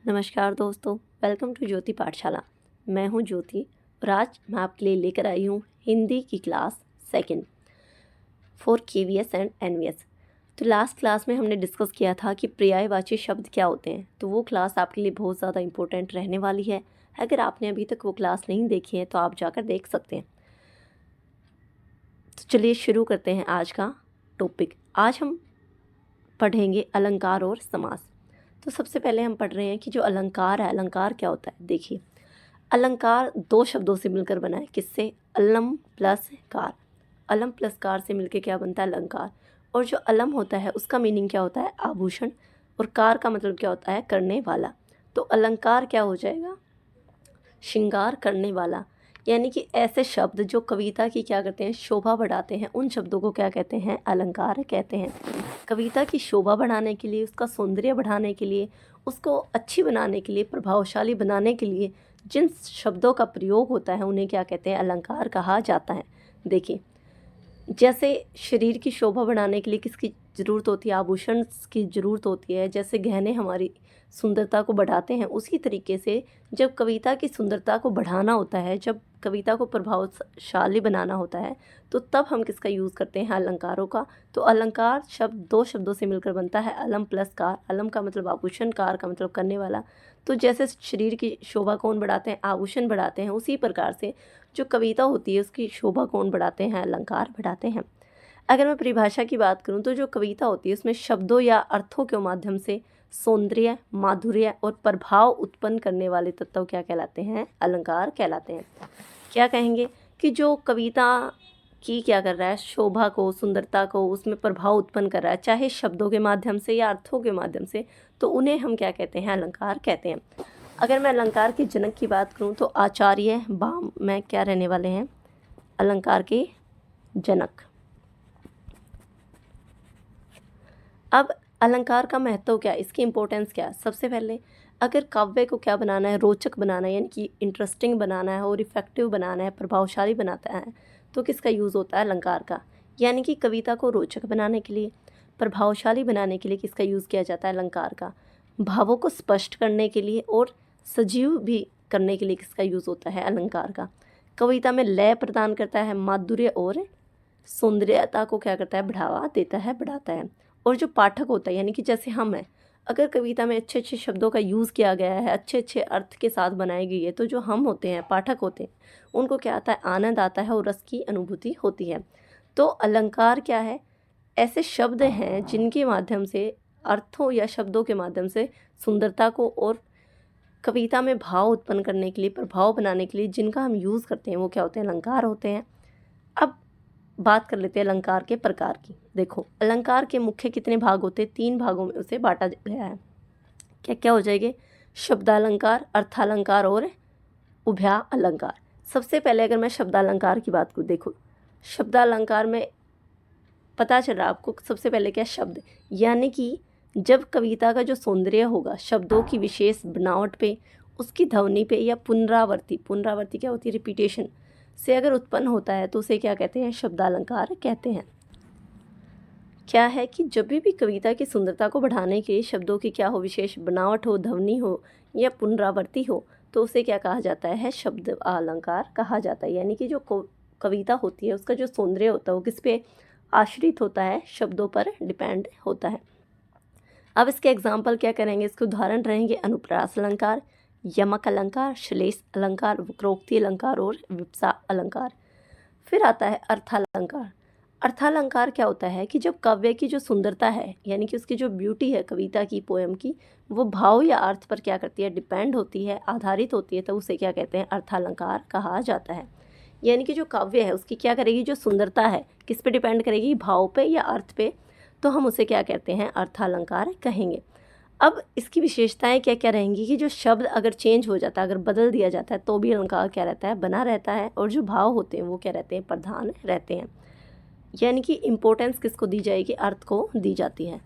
नमस्कार दोस्तों, welcome to ज्योति पाठशाला। मैं हूं ज्योति और आज मैं आपके लिए लेकर आई हूं हिंदी की class second for KVS and NVS. तो लास्ट क्लास में हमने डिस्कस किया था कि पर्यायवाची शब्द क्या होते हैं, तो वो क्लास आपके लिए बहुत ज़्यादा इम्पोर्टेंट रहने वाली है। अगर आपने अभी तक वो क्लास नहीं देखी है तो आप जाकर देख सकते हैं। तो चलिए शुरू करते हैं आज का टॉपिक। आज हम पढ़ेंगे अलंकार और समास। तो सबसे पहले हम पढ़ रहे हैं कि जो अलंकार है, अलंकार क्या होता है। देखिए, अलंकार दो शब्दों से मिलकर बना है। किससे? अलम प्लस कार। अलम प्लस कार से मिलकर क्या बनता है? अलंकार। और जो अलम होता है उसका मीनिंग क्या होता है? आभूषण। और कार का मतलब क्या होता है? करने वाला। तो अलंकार क्या हो जाएगा? श्रृंगार करने वाला। यानी कि ऐसे शब्द जो कविता की क्या करते हैं? शोभा बढ़ाते हैं, उन शब्दों को क्या कहते हैं? अलंकार कहते हैं। कविता की शोभा बढ़ाने के लिए, उसका सौंदर्य बढ़ाने के लिए, उसको अच्छी बनाने के लिए, प्रभावशाली बनाने के लिए जिन शब्दों का प्रयोग होता है उन्हें क्या कहते हैं? अलंकार कहा जाता है। देखिए, जैसे शरीर की शोभा बढ़ाने के लिए किसकी ज़रूरत होती है? आभूषण की ज़रूरत होती है। जैसे गहने हमारी सुंदरता को बढ़ाते हैं, उसी तरीके से जब कविता की सुंदरता को बढ़ाना होता है, जब कविता को प्रभावशाली बनाना होता है, तो तब हम किसका यूज़ करते हैं? अलंकारों का। तो अलंकार शब्द दो शब्दों से मिलकर बनता है, अलम प्लस कार। अलम का मतलब आभूषण, कार का मतलब करने वाला। तो जैसे शरीर की शोभा कौन बढ़ाते हैं? आभूषण बढ़ाते हैं, उसी प्रकार से जो कविता होती है उसकी शोभा कौन बढ़ाते हैं? अलंकार बढ़ाते हैं। अगर मैं परिभाषा की बात करूं तो जो कविता होती है उसमें शब्दों या अर्थों के माध्यम से सौंदर्य, माधुर्य और प्रभाव उत्पन्न करने वाले तत्व क्या कहलाते हैं? अलंकार कहलाते हैं। क्या कहेंगे कि जो कविता की क्या कर रहा है? शोभा को, सुंदरता को, उसमें प्रभाव उत्पन्न कर रहा है, चाहे शब्दों के माध्यम से या अर्थों के माध्यम से, तो उन्हें हम क्या कहते हैं? अलंकार कहते हैं। अगर मैं अलंकार के जनक की बात करूं तो आचार्य भाम में क्या रहने वाले हैं? अलंकार के जनक। अब अलंकार का महत्व क्या है? इसकी इम्पोर्टेंस क्या है? सबसे पहले अगर काव्य को क्या बनाना है? रोचक बनाना है, यानी कि इंटरेस्टिंग बनाना है और इफेक्टिव बनाना है, प्रभावशाली बनाता है, तो किसका यूज़ होता है? अलंकार का। यानी कि कविता को रोचक बनाने के लिए, प्रभावशाली बनाने के लिए किसका यूज़ किया जाता है? अलंकार का। भावों को स्पष्ट करने के लिए और सजीव भी करने के लिए किसका यूज़ होता है? अलंकार का। कविता में लय प्रदान करता है, माधुर्य और सौंदर्यता को क्या करता है? बढ़ावा देता है, बढ़ाता है। और जो पाठक होता है, यानी कि जैसे हम हैं, अगर कविता में अच्छे अच्छे शब्दों का यूज़ किया गया है, अच्छे अच्छे अर्थ के साथ बनाई गई है, तो जो हम होते हैं, पाठक होते हैं, उनको क्या आता है? आनंद आता है और रस की अनुभूति होती है। तो अलंकार क्या है? ऐसे शब्द हैं जिनके माध्यम से, अर्थों या शब्दों के माध्यम से सुंदरता को और कविता में भाव उत्पन्न करने के लिए, प्रभाव बनाने के लिए जिनका हम यूज़ करते हैं, वो क्या होते हैं? अलंकार होते हैं। अब बात कर लेते हैं अलंकार के प्रकार की। देखो, अलंकार के मुख्य कितने भाग होते हैं? 3 भागों में उसे बांटा गया है। क्या क्या हो जाएंगे? शब्दालंकार, अर्थालंकार और उभया अलंकार। सबसे पहले अगर मैं शब्दालंकार की बात करूँ, देखो शब्दालंकार में पता चल रहा है आपको, सबसे पहले क्या? शब्द। यानी कि जब कविता का जो सौंदर्य होगा शब्दों की विशेष बनावट पे, उसकी ध्वनि पे या पुनरावर्ती, पुनरावर्ती क्या होती है? रिपीटेशन से अगर उत्पन्न होता है तो उसे क्या कहते हैं? शब्दालंकार कहते हैं। क्या है कि जब भी कविता की सुंदरता को बढ़ाने के शब्दों की क्या हो? विशेष बनावट हो, ध्वनि हो या पुनरावर्ती हो, तो उसे क्या कहा जाता है? शब्द अलंकार कहा जाता है। यानी कि जो कविता होती है उसका जो सौंदर्य होता है वो किस पे आश्रित होता है? शब्दों पर डिपेंड होता है। अब इसके एग्जाम्पल क्या करेंगे? इसके उदाहरण रहेंगे अनुप्रास अलंकार, यमक अलंकार, श्लेष अलंकार, वक्रोक्ति अलंकार और विप्सा अलंकार। फिर आता है अर्थालंकार। अर्थालंकार क्या होता है कि जब काव्य की जो सुंदरता है, यानी कि उसकी जो ब्यूटी है कविता की, पोएम की, वो भाव या अर्थ पर क्या करती है? डिपेंड होती है, आधारित होती है, तो उसे क्या कहते हैं? अर्थालंकार कहा जाता है। यानी कि जो काव्य है उसकी क्या करेगी? जो सुंदरता है किस पे डिपेंड करेगी? भाव पे या अर्थ पे, तो हम उसे क्या कहते हैं? अर्थालंकार कहेंगे। अब इसकी विशेषताएं क्या क्या रहेंगी कि जो शब्द अगर चेंज हो जाता है, अगर बदल दिया जाता है, तो भी अलंकार क्या रहता है? बना रहता है। और जो भाव होते हैं वो क्या रहते हैं? प्रधान रहते हैं। यानी कि इम्पोर्टेंस किसको दी जाएगी? अर्थ को दी जाती है।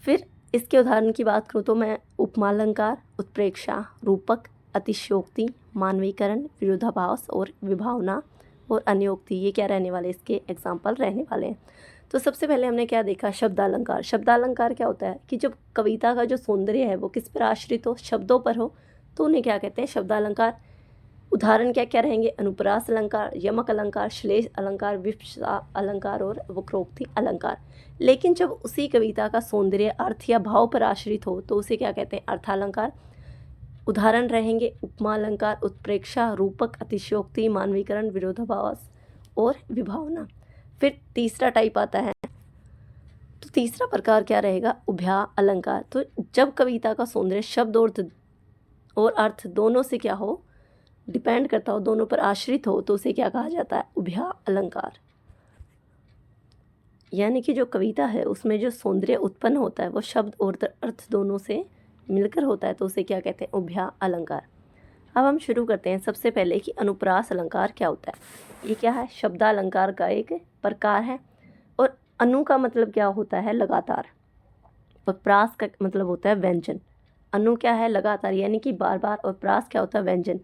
फिर इसके उदाहरण की बात करूँ तो मैं उपमालंकार, उत्प्रेक्षा, रूपक, अतिशयोक्ति, मानवीकरण, विरोधाभास और विभावना और अन्योक्ति, ये क्या रहने वाले? इसके एग्जाम्पल रहने वाले हैं। तो सबसे पहले हमने क्या देखा, शब्दालंकार। शब्दालंकार क्या होता है कि जब कविता का जो सौंदर्य है वो किस पर आश्रित हो, शब्दों पर हो, तो उन्हें क्या कहते हैं, शब्दालंकार। उदाहरण क्या क्या रहेंगे, अनुप्रास अलंकार, यमक अलंकार, श्लेष अलंकार, विपसा अलंकार और वक्रोक्ति अलंकार। लेकिन जब उसी कविता का सौंदर्य अर्थ या भाव पर आश्रित हो तो उसे क्या कहते हैं, अर्थालंकार। उदाहरण रहेंगे उपमा अलंकार, उत्प्रेक्षा, रूपक, अतिशयोक्ति, मानवीकरण, विरोधाभास और विभावना। फिर तीसरा टाइप आता है, तो तीसरा प्रकार क्या रहेगा, उभया अलंकार। तो जब कविता का सौंदर्य शब्द और अर्थ दोनों से क्या हो, डिपेंड करता हो, दोनों पर आश्रित हो, तो उसे क्या कहा जाता है, उभया अलंकार। यानी कि जो कविता है उसमें जो सौंदर्य उत्पन्न होता है वो शब्द और अर्थ दोनों से मिलकर होता है, तो उसे क्या कहते हैं, उभया अलंकार। अब हम शुरू करते हैं सबसे पहले कि अनुप्रास अलंकार क्या होता है। ये क्या है, शब्दालंकार का एक प्रकार है। और अनु का मतलब क्या होता है, लगातार। और प्रास का मतलब होता है व्यंजन। अनु क्या है, लगातार यानी कि बार बार, और प्रास क्या होता है, व्यंजन।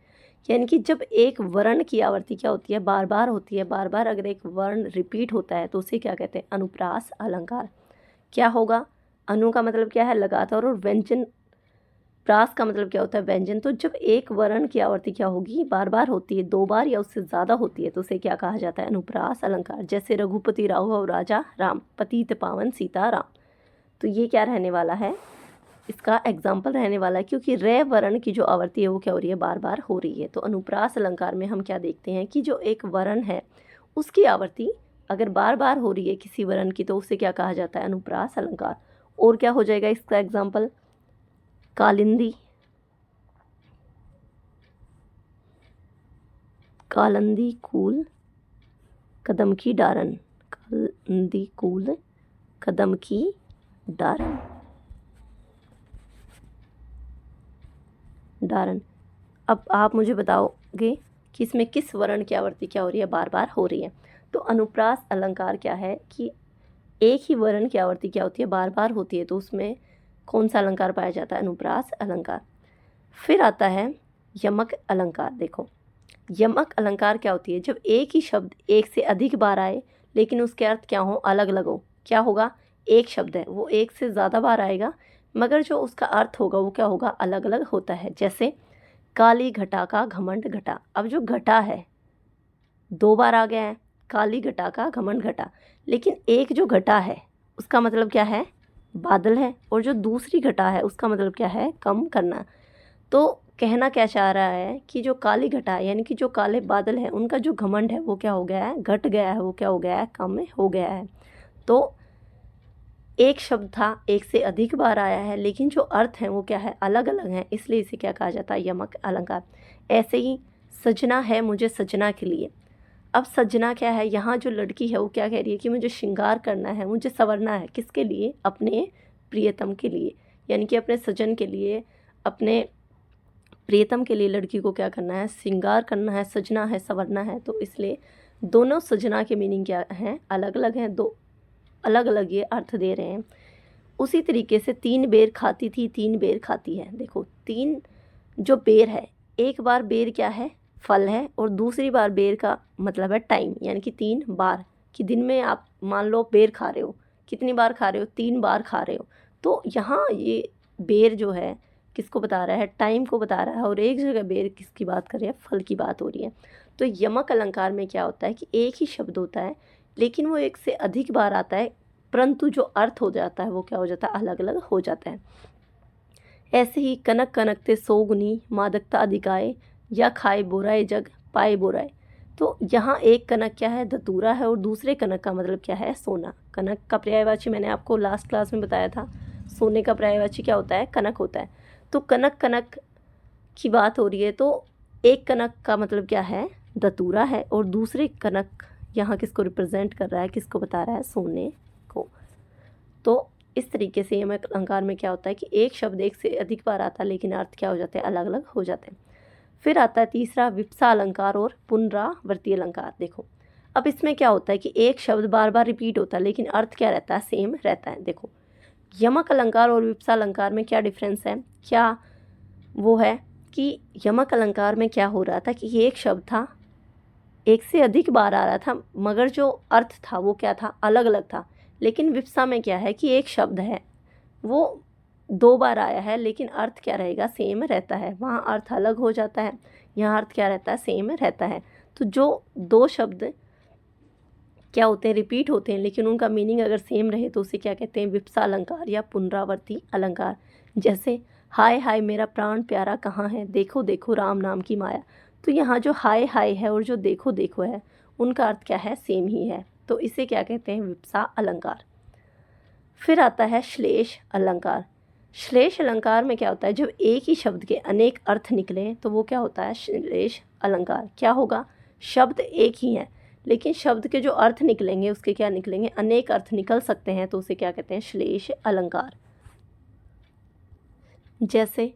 यानी कि जब एक वर्ण की आवृत्ति क्या होती है, बार बार होती है, बार बार अगर एक वर्ण रिपीट होता है तो उसे क्या कहते हैं, अनुप्रास अलंकार। क्या होगा, अनु का मतलब क्या है, लगातार, और व्यंजन, प्रास का मतलब क्या होता है, व्यंजन। तो जब एक वर्ण की आवृत्ति क्या होगी, बार बार होती है, 2 बार या उससे ज़्यादा होती है, तो उसे क्या कहा जाता है, अनुप्रास अलंकार। जैसे रघुपति राघव राजा राम, पतित पावन सीता राम। तो ये क्या रहने वाला है, इसका एग्जाम्पल रहने वाला है, क्योंकि रे वर्ण की जो आवृत्ति है वो क्या हो रही है, बार बार हो रही है। तो अनुप्रास अलंकार में हम क्या देखते हैं कि जो एक वर्ण है उसकी आवृत्ति अगर बार बार हो रही है किसी वर्ण की, तो उसे क्या कहा जाता है, अनुप्रास अलंकार। और क्या हो जाएगा इसका एग्जाम्पल, कालिंदी, कालंदी कूल कदम की डारन, कालंदी कूल कदम की डारन, डारन। अब आप मुझे बताओगे कि इसमें किस वर्ण की आवृत्ति क्या हो रही है, बार बार हो रही है। तो अनुप्रास अलंकार क्या है कि एक ही वर्ण की आवृत्ति क्या होती है, बार बार होती है, तो उसमें कौन सा अलंकार पाया जाता है, अनुप्रास अलंकार। फिर आता है यमक अलंकार। देखो, यमक अलंकार क्या होती है, जब एक ही शब्द एक से अधिक बार आए लेकिन उसके अर्थ क्या हो, अलग अलग हो। क्या होगा, एक शब्द है वो एक से ज़्यादा बार आएगा मगर जो उसका अर्थ होगा वो क्या होगा, अलग अलग होता है। जैसे काली घटा का घमंड घटा। अब जो घटा है 2 बार आ गया है, काली घटा का घमंड घटा, लेकिन एक जो घटा है उसका मतलब क्या है, बादल है, और जो दूसरी घटा है उसका मतलब क्या है, कम करना। तो कहना क्या चाह रहा है कि जो काली घटा है यानी कि जो काले बादल हैं उनका जो घमंड है वो क्या हो गया है, घट गया है, वो क्या हो गया है, कम हो गया है। तो एक शब्द था एक से अधिक बार आया है लेकिन जो अर्थ हैं वो क्या है, अलग अलग हैं, इसलिए इसे क्या कहा जाता है, यमक अलंकार। ऐसे ही सजना है मुझे सजना के लिए। अब सजना क्या है, यहाँ जो लड़की है वो क्या कह रही है कि मुझे श्रृंगार करना है, मुझे संवरना है, किसके लिए, अपने प्रियतम के लिए, यानी कि अपने सजन के लिए, अपने प्रियतम के लिए लड़की को क्या करना है, श्रृंगार करना है, सजना है, संवरना है। तो इसलिए दोनों सजना के मीनिंग क्या हैं, अलग अलग हैं, दो अलग अलग ये अर्थ दे रहे हैं। उसी तरीके से 3 बेर खाती थी 3 बेर खाती है। देखो 3 जो बेर है, एक बार बेर क्या है, फल है, और दूसरी बार बेर का मतलब है टाइम, यानी कि 3 बार कि दिन में आप मान लो बेर खा रहे हो, कितनी बार खा रहे हो, 3 बार खा रहे हो। तो यहाँ ये बेर जो है किसको बता रहा है, टाइम को बता रहा है, और एक जगह बेर किसकी बात कर रहे हैं, फल की बात हो रही है। तो यमक अलंकार में क्या होता है कि एक ही शब्द होता है लेकिन वो एक से अधिक बार आता है, परंतु जो अर्थ हो जाता है वो क्या हो जाता है, अलग अलग हो जाता है। ऐसे ही कनक कनकते सोगुनी मादकता अधिकाए, या खाए बोराए जग पाए बोराए। तो यहाँ एक कनक क्या है, धतूरा है, और दूसरे कनक का मतलब क्या है, सोना। कनक का पर्यायवाची मैंने आपको लास्ट क्लास में बताया था, सोने का पर्यायवाची क्या होता है, कनक होता है। तो कनक कनक की बात हो रही है, तो एक कनक का मतलब क्या है, धतूरा है, और दूसरे कनक यहाँ किसको रिप्रेजेंट कर रहा है, किसको बता रहा है, सोने को। तो इस तरीके से यमक अलंकार में क्या होता है कि एक शब्द एक से अधिक बार आता है लेकिन अर्थ क्या हो जाते हैं, अलग अलग हो जाते हैं। फिर आता है तीसरा विप्सा अलंकार और पुनरावर्ती अलंकार। देखो अब इसमें क्या होता है कि एक शब्द बार बार रिपीट होता है लेकिन अर्थ क्या रहता है, सेम रहता है। देखो यमक अलंकार और विप्सा अलंकार में क्या डिफरेंस है, क्या वो है कि यमक अलंकार में क्या हो रहा था कि एक शब्द था एक से अधिक बार आ रहा था मगर जो अर्थ था वो क्या था, अलग अलग था। लेकिन विप्सा में क्या है कि एक शब्द है, वो 2 बार आया है, लेकिन अर्थ क्या रहेगा, सेम रहता है। वहाँ अर्थ अलग हो जाता है, यहाँ अर्थ क्या रहता है, सेम रहता है। तो जो 2 शब्द क्या होते हैं, रिपीट होते हैं, लेकिन उनका मीनिंग अगर सेम रहे तो उसे क्या कहते हैं, विप्सा अलंकार या पुनरावर्ती अलंकार। जैसे हाय हाय मेरा प्राण प्यारा कहाँ है, देखो देखो राम नाम की माया। तो यहाँ जो हाय हाय है और जो देखो देखो है, उनका अर्थ क्या है, सेम ही है। तो इसे क्या कहते हैं, विप्सा अलंकार। फिर आता है श्लेष अलंकार। श्लेष अलंकार में क्या होता है, जब एक ही शब्द के अनेक अर्थ निकले तो वो क्या होता है, श्लेष अलंकार। क्या होगा, शब्द एक ही है, लेकिन शब्द के जो अर्थ निकलेंगे उसके क्या निकलेंगे, अनेक अर्थ निकल सकते हैं, तो उसे क्या कहते हैं, श्लेष अलंकार। जैसे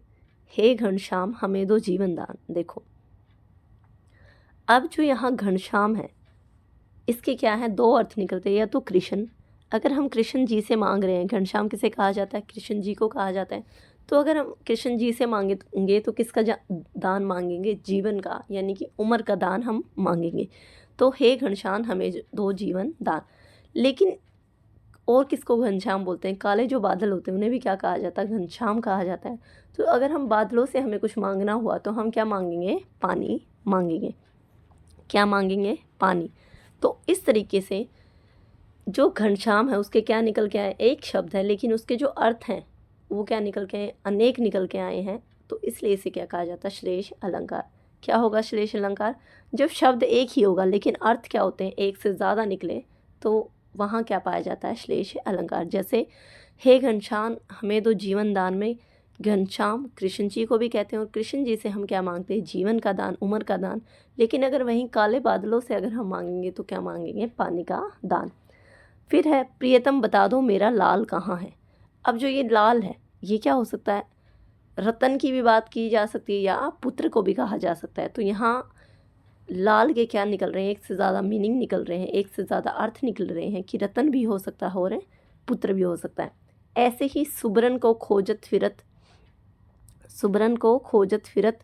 हे घनश्याम हमें दो जीवन दान। देखो अब जो यहाँ घनश्याम है, इसके क्या है, 2 अर्थ निकलते हैं, या तो कृष्ण, अगर हम कृष्ण जी से मांग रहे हैं, घनश्याम किसे कहा जाता है, कृष्ण जी को कहा जाता है। तो अगर हम कृष्ण जी से मांगेंगे तो किसका दान मांगेंगे, जीवन का, यानी कि उम्र का दान हम मांगेंगे। तो हे घनश्याम हमें दो जीवन दान। लेकिन और किसको घनश्याम बोलते हैं, काले जो बादल होते हैं उन्हें भी क्या कहा जाता है, घनश्याम कहा जाता है। तो अगर हम बादलों से हमें कुछ मांगना हुआ तो हम क्या मांगेंगे, पानी मांगेंगे। क्या मांगेंगे, पानी। तो इस तरीके से जो घनश्याम है उसके क्या निकल के आए, एक शब्द है, लेकिन उसके जो अर्थ हैं वो क्या निकल के आए, अनेक निकल के आए हैं। तो इसलिए इसे क्या कहा जाता है, श्लेष अलंकार। क्या होगा श्लेष अलंकार, जब शब्द एक ही होगा लेकिन अर्थ क्या होते हैं, एक से ज़्यादा निकले, तो वहाँ क्या पाया जाता है, श्लेष अलंकार। जैसे हे घनश्याम हमें दो जीवन दान में घनश्याम कृष्ण जी को भी कहते हैं, और कृष्ण जी से हम क्या मांगते हैं, जीवन का दान, उम्र का दान। लेकिन अगर वहीं काले बादलों से अगर हम मांगेंगे तो क्या मांगेंगे, पानी का दान। फिर है प्रियतम बता दो मेरा लाल कहाँ है। अब जो ये लाल है ये क्या हो सकता है, रतन की भी बात की जा सकती है या पुत्र को भी कहा जा सकता है। तो यहाँ लाल के क्या निकल रहे हैं, एक से ज़्यादा मीनिंग निकल रहे हैं, एक से ज़्यादा अर्थ निकल रहे हैं कि रतन भी हो सकता है और पुत्र भी हो सकता है। ऐसे ही सुबरन को खोजत फिरत, सुबरन को खोजत फिरत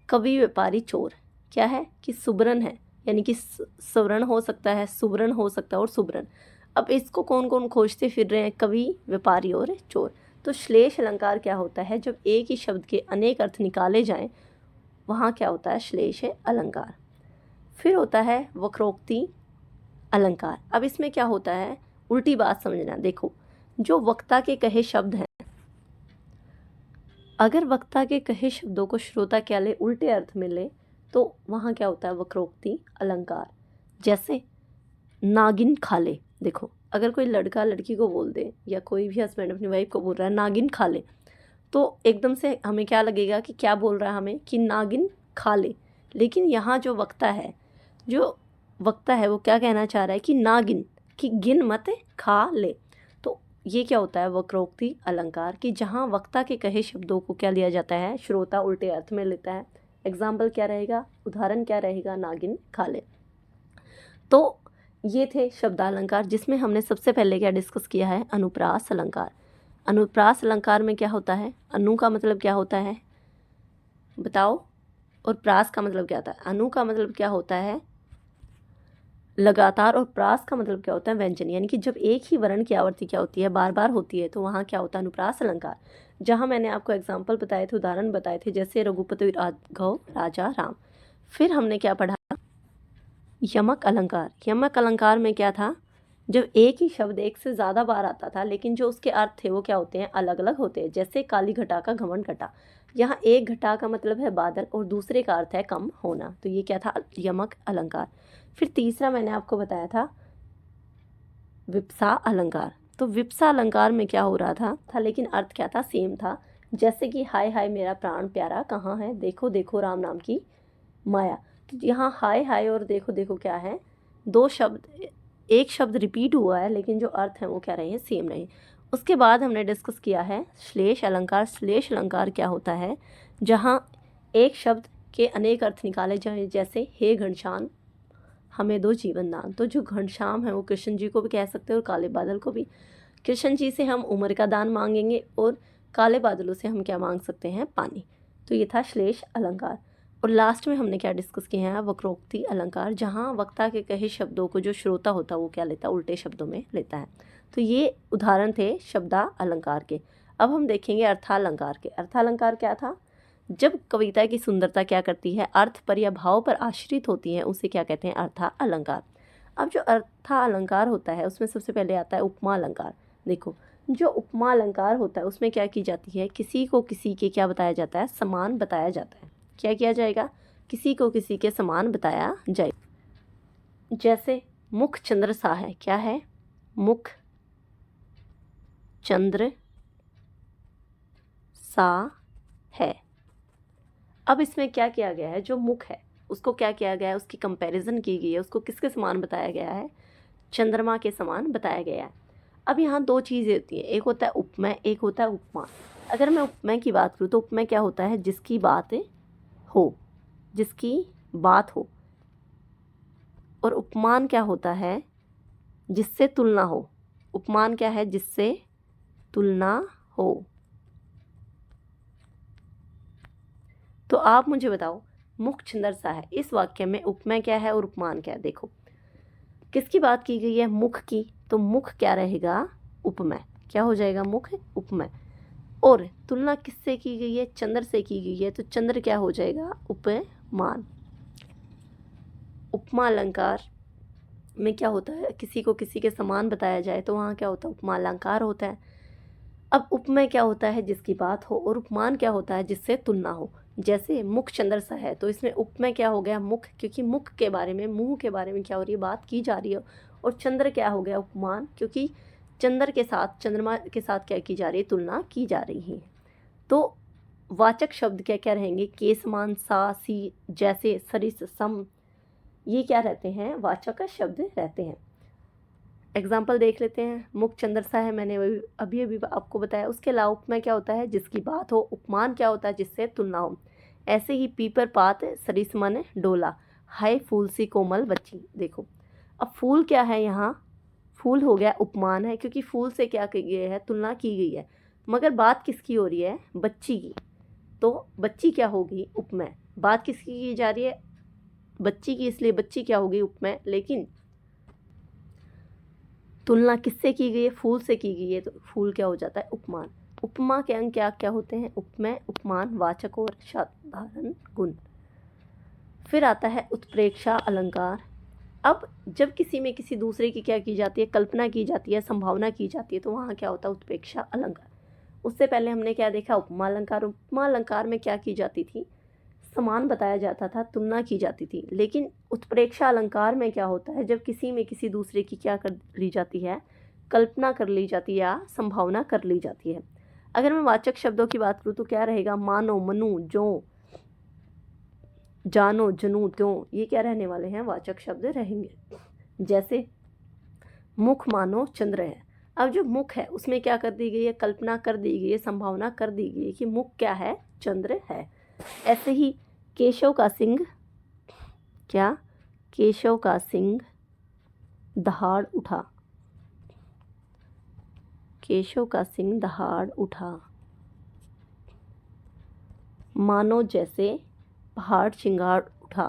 कवि व्यापारी चोर। क्या है कि सुबरन है, यानी कि स्वर्ण हो सकता है, सुबरन हो सकता है और सुबरन। अब इसको कौन कौन खोजते फिर रहे हैं, कवि व्यापारी और चोर। तो श्लेष अलंकार क्या होता है, जब एक ही शब्द के अनेक अर्थ निकाले जाएं वहाँ क्या होता है, श्लेष अलंकार। फिर होता है वक्रोक्ति अलंकार। अब इसमें क्या होता है, उल्टी बात समझना। देखो जो वक्ता के कहे शब्द हैं, अगर वक्ता के कहे शब्दों को श्रोता क्या ले, उल्टे अर्थ में ले, तो वहाँ क्या होता है, वक्रोक्ति अलंकार। जैसे नागिन खा ले। देखो अगर कोई लड़का लड़की को बोल दे या कोई भी हस्बैंड अपनी वाइफ को बोल रहा है नागिन खा ले, तो एकदम से हमें क्या लगेगा कि क्या बोल रहा है हमें, कि नागिन खा ले। लेकिन यहाँ जो वक्ता है वो क्या कहना चाह रहा है कि नागिन कि गिन मत, खा ले। तो ये क्या होता है, वक्रोक्ति अलंकार, कि जहाँ वक्ता के कहे शब्दों को क्या लिया जाता है, श्रोता उल्टे अर्थ में लेता है। एग्जाम्पल क्या रहेगा, उदाहरण क्या रहेगा, नागिन खा ले। तो ये थे शब्दालंकार, जिसमें हमने सबसे पहले क्या डिस्कस किया है, अनुप्रास अलंकार। अनुप्रास अलंकार में क्या होता है, अनु का मतलब क्या होता है बताओ, और प्रास का मतलब क्या होता है। अनु का मतलब क्या होता है, लगातार, और प्रास का मतलब क्या होता है, व्यंजन। यानी कि जब एक ही वर्ण की आवृत्ति क्या होती है, बार बार होती है, तो वहाँ क्या होता है, अनुप्रास अलंकार। जहाँ मैंने आपको एग्जाम्पल बताए थे, उदाहरण बताए थे, जैसे रघुपति राघव राजा राम। फिर हमने क्या पढ़ा, यमक अलंकार। यमक अलंकार में क्या था, जब एक ही शब्द एक से ज़्यादा बार आता था लेकिन जो उसके अर्थ थे वो क्या होते हैं, अलग अलग होते हैं। जैसे काली घटा का घमंड घटा, यहाँ एक घटा का मतलब है बादल और दूसरे का अर्थ है कम होना। तो ये क्या था, यमक अलंकार। फिर तीसरा मैंने आपको बताया था विप्सा अलंकार। तो विप्सा अलंकार में क्या हो रहा था लेकिन अर्थ क्या था, सेम था। जैसे कि हाय हाय मेरा प्राण प्यारा कहाँ है, देखो देखो राम नाम की माया। तो यहाँ हाय हाय और देखो देखो क्या है, 2 शब्द, एक शब्द रिपीट हुआ है लेकिन जो अर्थ है वो क्या रहे हैं, सेम रहे। उसके बाद हमने डिस्कस किया है श्लेष अलंकार। श्लेष अलंकार क्या होता है, जहाँ एक शब्द के अनेक अर्थ निकाले जाए। जैसे हे घनश्याम हमें दो जीवन दान। तो जो घनश्याम है वो कृष्ण जी को भी कह सकते हैं और काले बादल को भी। कृष्ण जी से हम उम्र का दान मांगेंगे और काले बादलों से हम क्या मांग सकते हैं, पानी। तो ये था श्लेष अलंकार। और लास्ट में हमने क्या डिस्कस किया है, वक्रोक्ति अलंकार, जहाँ वक्ता के कहे शब्दों को जो श्रोता होता है वो क्या लेता है, उल्टे शब्दों में लेता है। तो ये उदाहरण थे शब्दा अलंकार के। अब हम देखेंगे अर्थालंकार के। अर्थालंकार क्या था? जब कविता की सुंदरता क्या करती है, अर्थ पर या भाव पर आश्रित होती है, उसे क्या कहते हैं? अर्थालंकार। अब जो अर्थालंकार होता है उसमें सबसे पहले आता है उपमा अलंकार। देखो, जो उपमा अलंकार होता है उसमें क्या की जाती है, किसी को किसी के क्या बताया जाता है? समान बताया जाता है। क्या किया जाएगा? किसी को किसी के समान बताया जाएगा। जैसे मुख चंद्र सा है। क्या है? मुख चंद्र सा है। अब इसमें क्या किया गया है? जो मुख है उसको क्या किया गया है? उसकी कंपैरिजन की गई है, उसको किसके समान बताया गया है? चंद्रमा के समान बताया गया है। अब यहाँ दो चीज़ें होती हैं, एक होता है उपमेय, एक होता है उपमा। अगर मैं उपमेय की बात करूँ तो उपमेय क्या होता है? जिसकी बात हो, जिसकी बात हो। और उपमान क्या होता है? जिससे तुलना हो। उपमान क्या है? जिससे तुलना हो। तो आप मुझे बताओ, मुख चंद्र सा है, इस वाक्य में उपमेय क्या है और उपमान क्या है? देखो, किसकी बात की गई है? मुख की। तो मुख क्या रहेगा? उपमेय। क्या हो जाएगा? मुख उपमेय। और तुलना किससे की गई है? चंद्र से की गई है, तो चंद्र क्या हो जाएगा? उपमान। उपमा अलंकार में क्या होता है? किसी को किसी के समान बताया जाए तो वहाँ क्या होता है? उपमा अलंकार होता है। अब उपमेय क्या होता है? जिसकी बात हो। और उपमान क्या होता है? जिससे तुलना हो। जैसे मुख चंद्र सा है, तो इसमें उपमेय क्या हो गया? मुख, क्योंकि मुख के बारे में, मुंह के बारे में क्या हो रही है? बात की जा रही है। और चंद्र क्या हो गया? उपमान, क्योंकि चंद्र के साथ, चंद्रमा के साथ क्या की जा रही है? तुलना की जा रही है। तो वाचक शब्द क्या क्या रहेंगे? के, समान, सा, सी, जैसे, सरिस, सम, ये क्या रहते हैं? वाचक शब्द रहते हैं। एग्जाम्पल देख लेते हैं। मुख चंद्र सा है, मैंने अभी अभी आपको बताया। उसके अलावा उपमेय क्या होता है? जिसकी बात हो। उपमान क्या होता है? जिससे तुलना हो। ऐसे ही पीपर पात सरिस मन डोला, हाय फूल सी कोमल बच्ची। देखो, अब फूल क्या है यहाँ? फूल हो गया उपमान है, क्योंकि फूल से क्या की गई है? तुलना की गई है। मगर बात किसकी हो रही है? बच्ची की। तो बच्ची क्या होगी? उपमेय। बात किसकी की जा रही है? बच्ची की, इसलिए बच्ची क्या होगी? उपमेय। लेकिन तुलना किससे की गई है? फूल से की गई है, तो फूल क्या हो जाता है? उपमान। उपमा के अंग क्या क्या होते हैं? उपमेय, उपमान, वाचक और साधारण गुण। फिर आता है उत्प्रेक्षा अलंकार। अब जब किसी में किसी दूसरे की क्या की जाती है? कल्पना की जाती है, संभावना की जाती है, तो वहाँ क्या होता है? उत्प्रेक्षा अलंकार। उससे पहले हमने क्या देखा? उपमा अलंकार। उपमा अलंकार में क्या की जाती थी? समान बताया जाता था, तुलना की जाती थी। लेकिन उत्प्रेक्षा अलंकार में क्या होता है? जब किसी में किसी दूसरे की क्या कर ली जाती है? कल्पना कर ली जाती है या संभावना कर ली जाती है। अगर मैं वाचक शब्दों की बात करूँ तो क्या रहेगा? मानो, मनु, जो, जानो, जनू, त्यों, ये क्या रहने वाले हैं? वाचक शब्द रहेंगे। जैसे मुख मानो चंद्र है। अब जो मुख है उसमें क्या कर दी गई है? कल्पना कर दी गई है, संभावना कर दी गई है कि मुख क्या है? चंद्र है। ऐसे ही केशव का सिंह, क्या? केशव का सिंह दहाड़ उठा। केशव का सिंह दहाड़ उठा। मानो जैसे पहाड़ चिंगाड़ उठा।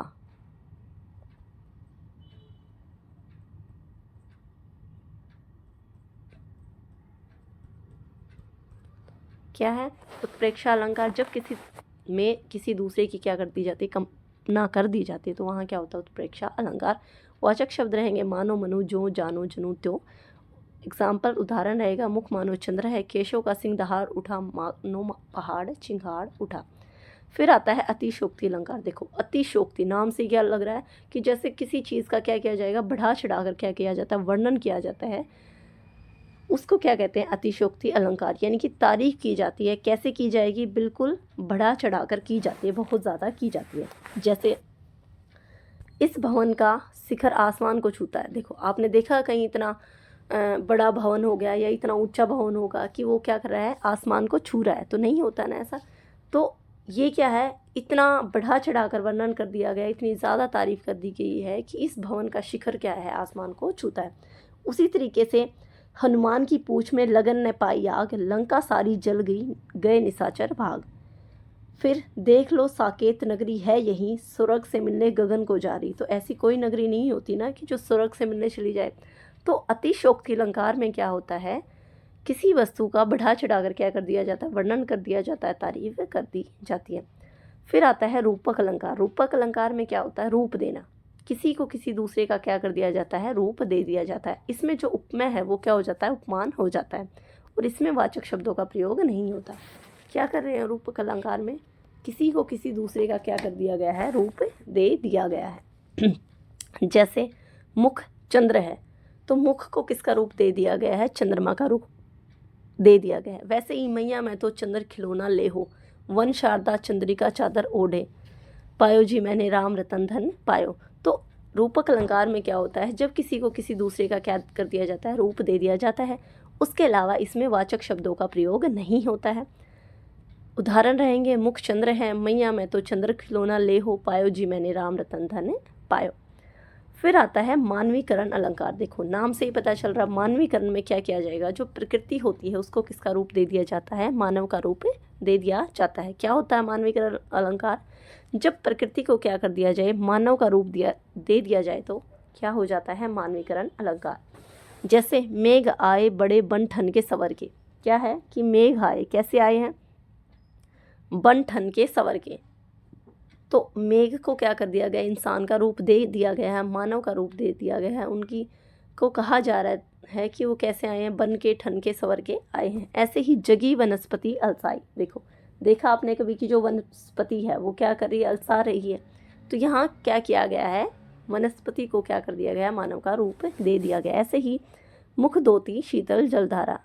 क्या है? उत्प्रेक्षा अलंकार जब किसी में किसी दूसरे की क्या कर दी जाती है? कल्पना कर दी जाती है, तो वहाँ क्या होता है? उत्प्रेक्षा अलंकार। वाचक शब्द रहेंगे मानो, मनु, जो, जानो, जनू, त्यों। एग्जाम्पल उदाहरण रहेगा, मुख मानो चंद्र है, केशव का सिंह दहाड़ उठा, मानो पहाड़ चिंगाड़ उठा। फिर आता है अतिशोक्ति अलंकार। देखो, अतिशोक्ति नाम से क्या लग रहा है कि जैसे किसी चीज़ का क्या किया जाएगा? बढ़ा चढ़ाकर क्या किया जाता है? वर्णन किया जाता है। उसको क्या कहते हैं? अतिशोक्ति अलंकार। यानी कि तारीफ की जाती है। कैसे की जाएगी? बिल्कुल बढ़ा चढ़ाकर की जाती है, बहुत ज़्यादा की जाती है। जैसे इस भवन का शिखर आसमान को छूता है। देखो, आपने देखा कहीं इतना बड़ा भवन हो गया या इतना ऊंचा भवन होगा कि वो क्या कर रहा है? आसमान को छू रहा है, तो नहीं होता ना ऐसा। तो ये क्या है? इतना बढ़ा चढ़ाकर वर्णन कर दिया गया, इतनी ज़्यादा तारीफ कर दी गई है कि इस भवन का शिखर क्या है? आसमान को छूता है। उसी तरीके से हनुमान की पूंछ में लगन न पाई आग, लंका सारी जल गई, गए निशाचर भाग। फिर देख लो साकेत नगरी है यहीं, स्वर्ग से मिलने गगन को जा रही। तो ऐसी कोई नगरी नहीं होती ना कि जो स्वर्ग से मिलने चली जाए। तो अतिशयोक्ति अलंकार में क्या होता है, किसी वस्तु का बढ़ा चढ़ाकर क्या कर दिया जाता है, वर्णन कर दिया जाता है, तारीफ कर दी जाती है। फिर आता है रूपक अलंकार। रूपक अलंकार में क्या होता है, रूप देना, किसी को किसी दूसरे का क्या कर दिया जाता है, रूप दे दिया जाता है। इसमें जो उपमेय है वो क्या हो जाता है, उपमान हो जाता है, और इसमें वाचक शब्दों का प्रयोग नहीं होता। क्या कर रहे हैं रूपक अलंकार में, किसी को किसी दूसरे का क्या कर दिया गया है, रूप दे दिया गया है। जैसे मुख चंद्र है, तो मुख को किसका रूप दे दिया गया है, चंद्रमा का रूप दे दिया गया है। वैसे ही मैया मैं तो चंद्र खिलौना ले हो, वन शारदा चंद्रिका चादर ओढ़े, पायो जी मैंने राम रतन धन पायो। तो रूपक अलंकार में क्या होता है, जब किसी को किसी दूसरे का क्या कर दिया जाता है, रूप दे दिया जाता है। उसके अलावा इसमें वाचक शब्दों का प्रयोग नहीं होता है। उदाहरण रहेंगे, मुख चंद्र है, मैया मैं तो चंद्र खिलौना ले हो, पायो जी मैंने राम रतन धन पायो। फिर आता है मानवीकरण अलंकार। देखो नाम से ही पता चल रहा, मानवीकरण में क्या किया जाएगा, जो प्रकृति होती है उसको किसका रूप दे दिया जाता है, मानव का रूप दे दिया जाता है। क्या होता है मानवीकरण अलंकार, जब प्रकृति को क्या कर दिया जाए, मानव का रूप दे दिया जाए तो क्या हो जाता है, मानवीकरण अलंकार। जैसे मेघ आए बड़े बन ठन के सवर के, क्या है कि मेघ आए, कैसे आए हैं, बन ठन के सवर के। तो मेघ को क्या कर दिया गया, इंसान का रूप दे दिया गया है, मानव का रूप दे दिया गया है। उनकी को कहा जा रहा है कि वो कैसे आए हैं, बन के ठन के सवर के आए हैं। ऐसे ही जगी वनस्पति अलसाई। देखा आपने कभी कि जो वनस्पति है वो क्या कर रही है, अलसा रही है। तो यहाँ क्या किया गया है, वनस्पति को क्या कर दिया गया है, मानव का रूप दे दिया गया। ऐसे ही मुख धोती शीतल जलधारा,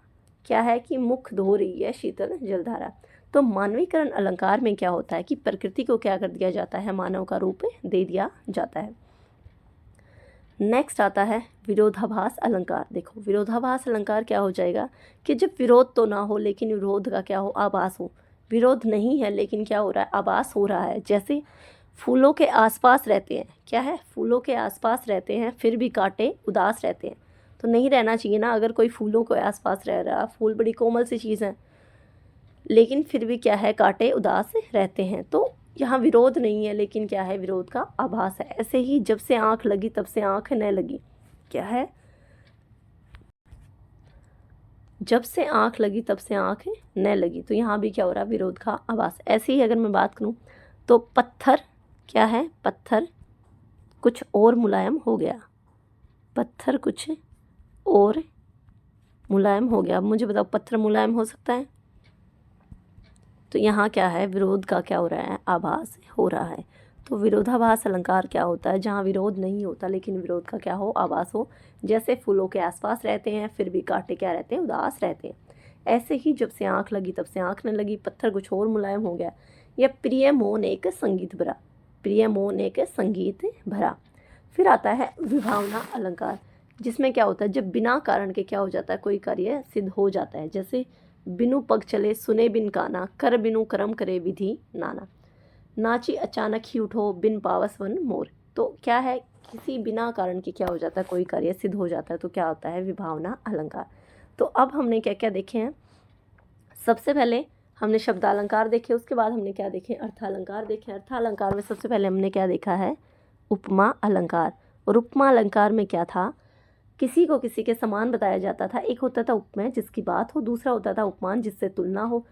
क्या है कि मुख धो रही है शीतल जलधारा। तो मानवीकरण अलंकार में क्या होता है कि प्रकृति को क्या कर दिया जाता है, मानव का रूप दे दिया जाता है। नेक्स्ट आता है विरोधाभास अलंकार। देखो विरोधाभास अलंकार क्या हो जाएगा कि जब विरोध तो ना हो लेकिन विरोध का क्या हो, आभास हो। विरोध नहीं है लेकिन क्या हो रहा है, आभास हो रहा है। जैसे फूलों के आसपास रहते हैं, क्या है, फूलों के आसपास रहते हैं फिर भी कांटे उदास रहते हैं। तो नहीं रहना चाहिए ना, अगर कोई फूलों के आसपास रह रहा, फूल बड़ी कोमल सी चीज़ है लेकिन फिर भी क्या है, कांटे उदास रहते हैं। तो यहाँ विरोध नहीं है लेकिन क्या है, विरोध का आभास है। ऐसे ही जब से आँख लगी तब से आँख न लगी, क्या है, जब से आँख लगी तब से आँख न लगी। तो यहाँ भी क्या हो रहा है, विरोध का आभास। ऐसे ही अगर मैं बात करूँ तो पत्थर, क्या है, पत्थर कुछ और मुलायम हो गया, पत्थर कुछ और मुलायम हो गया। अब मुझे बताओ पत्थर मुलायम हो सकता है, तो यहाँ क्या है, विरोध का क्या हो रहा है, आभास हो रहा है। तो विरोधाभास अलंकार क्या होता है, जहाँ विरोध नहीं होता लेकिन विरोध का क्या हो, आभास हो। जैसे फूलों के आसपास रहते हैं फिर भी कांटे क्या रहते हैं, उदास रहते हैं। ऐसे ही जब से आँख लगी तब से आँख न लगी, पत्थर कुछ और मुलायम हो गया। या प्रिय मौन एक संगीत भरा, प्रिय मौन एक संगीत भरा। फिर आता है विभावना अलंकार, जिसमें क्या होता है, जब बिना कारण के क्या हो जाता है, कोई कार्य सिद्ध हो जाता है। जैसे बिनु पग चले सुने बिन काना, कर बिनु कर्म करे विधि नाना, नाची अचानक ही उठो बिन पावस वन मोर। तो क्या है, किसी बिना कारण के क्या हो जाता है, कोई कार्य सिद्ध हो जाता है, तो क्या होता है, विभावना अलंकार। तो अब हमने क्या क्या देखे हैं, सबसे पहले हमने शब्दालंकार देखे, उसके बाद हमने क्या देखे, अर्थालंकार देखे। अर्थालंकार में सबसे पहले हमने क्या देखा है, उपमा अलंकार। और उपमा अलंकार में क्या था, किसी को किसी के समान बताया जाता था। एक होता था उपमेय जिसकी बात हो, दूसरा होता था उपमान जिससे तुलना हो।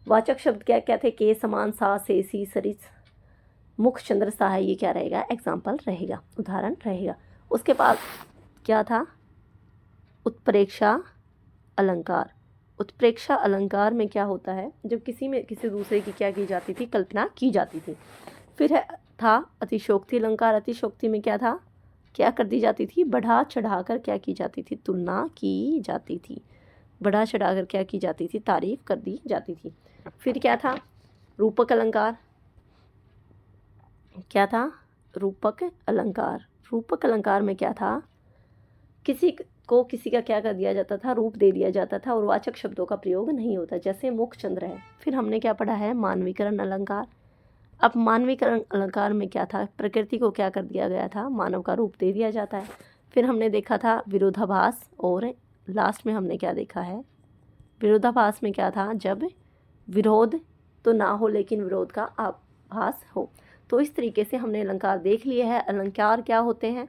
वाचक शब्द क्या क्या थे, के समान, सा से सी सरिस, मुख चंद्र सा है, ये क्या रहेगा, एग्जाम्पल रहेगा, उदाहरण रहेगा। उसके बाद क्या था, उत्प्रेक्षा अलंकार। उत्प्रेक्षा अलंकार में क्या होता है, जब किसी में किसी दूसरे की क्या की जाती थी, कल्पना की जाती थी। फिर था अतिशोक्ति अलंकार। अतिशोक्ति में क्या था, क्या कर दी जाती थी, बढ़ा चढ़ाकर क्या की जाती थी, तुलना की जाती थी। बढ़ा चढ़ाकर क्या की जाती थी, तारीफ कर दी जाती थी। फिर क्या था, रूपक अलंकार। क्या था, रूपक अलंकार। रूपक अलंकार में क्या था, किसी को किसी का क्या कर दिया जाता था, रूप दे दिया जाता था और वाचक शब्दों का प्रयोग नहीं होता। जैसे मुख चंद्र है। फिर हमने क्या पढ़ा है, मानवीकरण अलंकार। अब मानवीकरण अलंकार में क्या था, प्रकृति को क्या कर दिया गया था, मानव का रूप दे दिया जाता है। फिर हमने देखा था विरोधाभास, और लास्ट में हमने क्या देखा है, विरोधाभास में क्या था, जब विरोध तो ना हो लेकिन विरोध का आभास हो। तो इस तरीके से हमने अलंकार देख लिए हैं। अलंकार क्या होते हैं,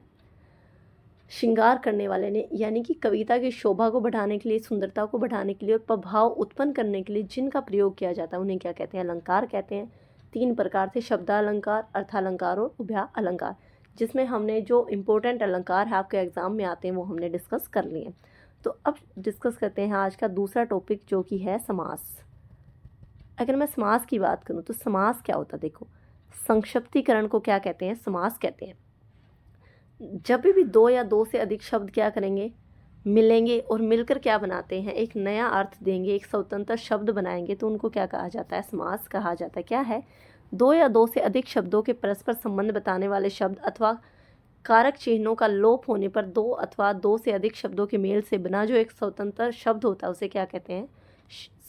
श्रृंगार करने वाले ने, यानी कि कविता की शोभा को बढ़ाने के लिए, सुंदरता को बढ़ाने के लिए और प्रभाव उत्पन्न करने के लिए जिनका प्रयोग किया जाता है उन्हें क्या कहते हैं? अलंकार कहते हैं। 3 प्रकार थे, शब्दालंकार, अर्थालंकार और उभय अलंकार, जिसमें हमने जो इम्पोर्टेंट अलंकार है आपके एग्जाम में आते हैं वो हमने डिस्कस कर लिए। तो अब डिस्कस करते हैं आज का दूसरा टॉपिक, जो कि है समास। अगर मैं समास की बात करूं तो समास क्या होता है? देखो, संक्षिप्तीकरण को क्या कहते हैं? समास कहते हैं। जब भी 2 या 2 से अधिक शब्द क्या करेंगे? मिलेंगे और मिलकर क्या बनाते हैं? एक नया अर्थ देंगे, एक स्वतंत्र शब्द बनाएंगे, तो उनको क्या कहा जाता है? समास कहा जाता है। क्या है? 2 या 2 से अधिक शब्दों के परस्पर संबंध बताने वाले शब्द अथवा कारक चिन्हों का लोप होने पर 2 अथवा 2 से अधिक शब्दों के मेल से बना जो एक स्वतंत्र शब्द होता है उसे क्या कहते हैं?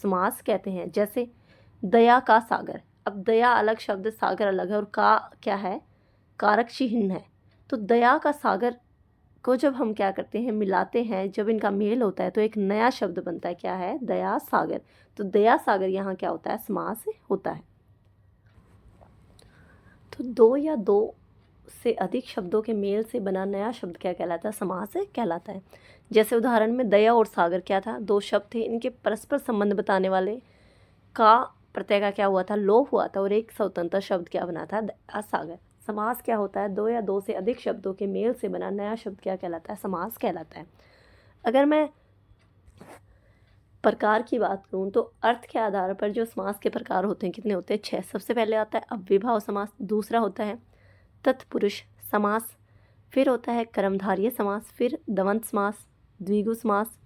समास कहते हैं। जैसे दया का सागर। अब दया अलग शब्द, सागर अलग है, और का क्या है? कारक चिन्ह है। तो दया का सागर को जब हम क्या करते हैं? मिलाते हैं, जब इनका मेल होता है तो एक नया शब्द बनता है। क्या है? दया सागर। तो दया सागर यहाँ क्या होता है? समास होता है। तो 2 या 2 से अधिक शब्दों के मेल से बना नया शब्द क्या कहलाता है? समास कहलाता है। जैसे उदाहरण में दया और सागर क्या था? 2 शब्द थे, इनके परस्पर संबंध बताने वाले का प्रत्यय का क्या हुआ था? लोप हुआ था, और एक स्वतंत्र शब्द क्या बना था? दया सागर। समास क्या होता है? 2 या 2 से अधिक शब्दों के मेल से बना नया शब्द क्या कहलाता है? समास कहलाता है। अगर मैं प्रकार की बात करूं तो अर्थ के आधार पर जो समास के प्रकार होते हैं कितने होते हैं? 6। सबसे पहले आता है अव्ययभाव समास, दूसरा होता है तत्पुरुष समास, फिर होता है कर्मधारय समास, फिर द्वंद्व समास, द्विगु समास,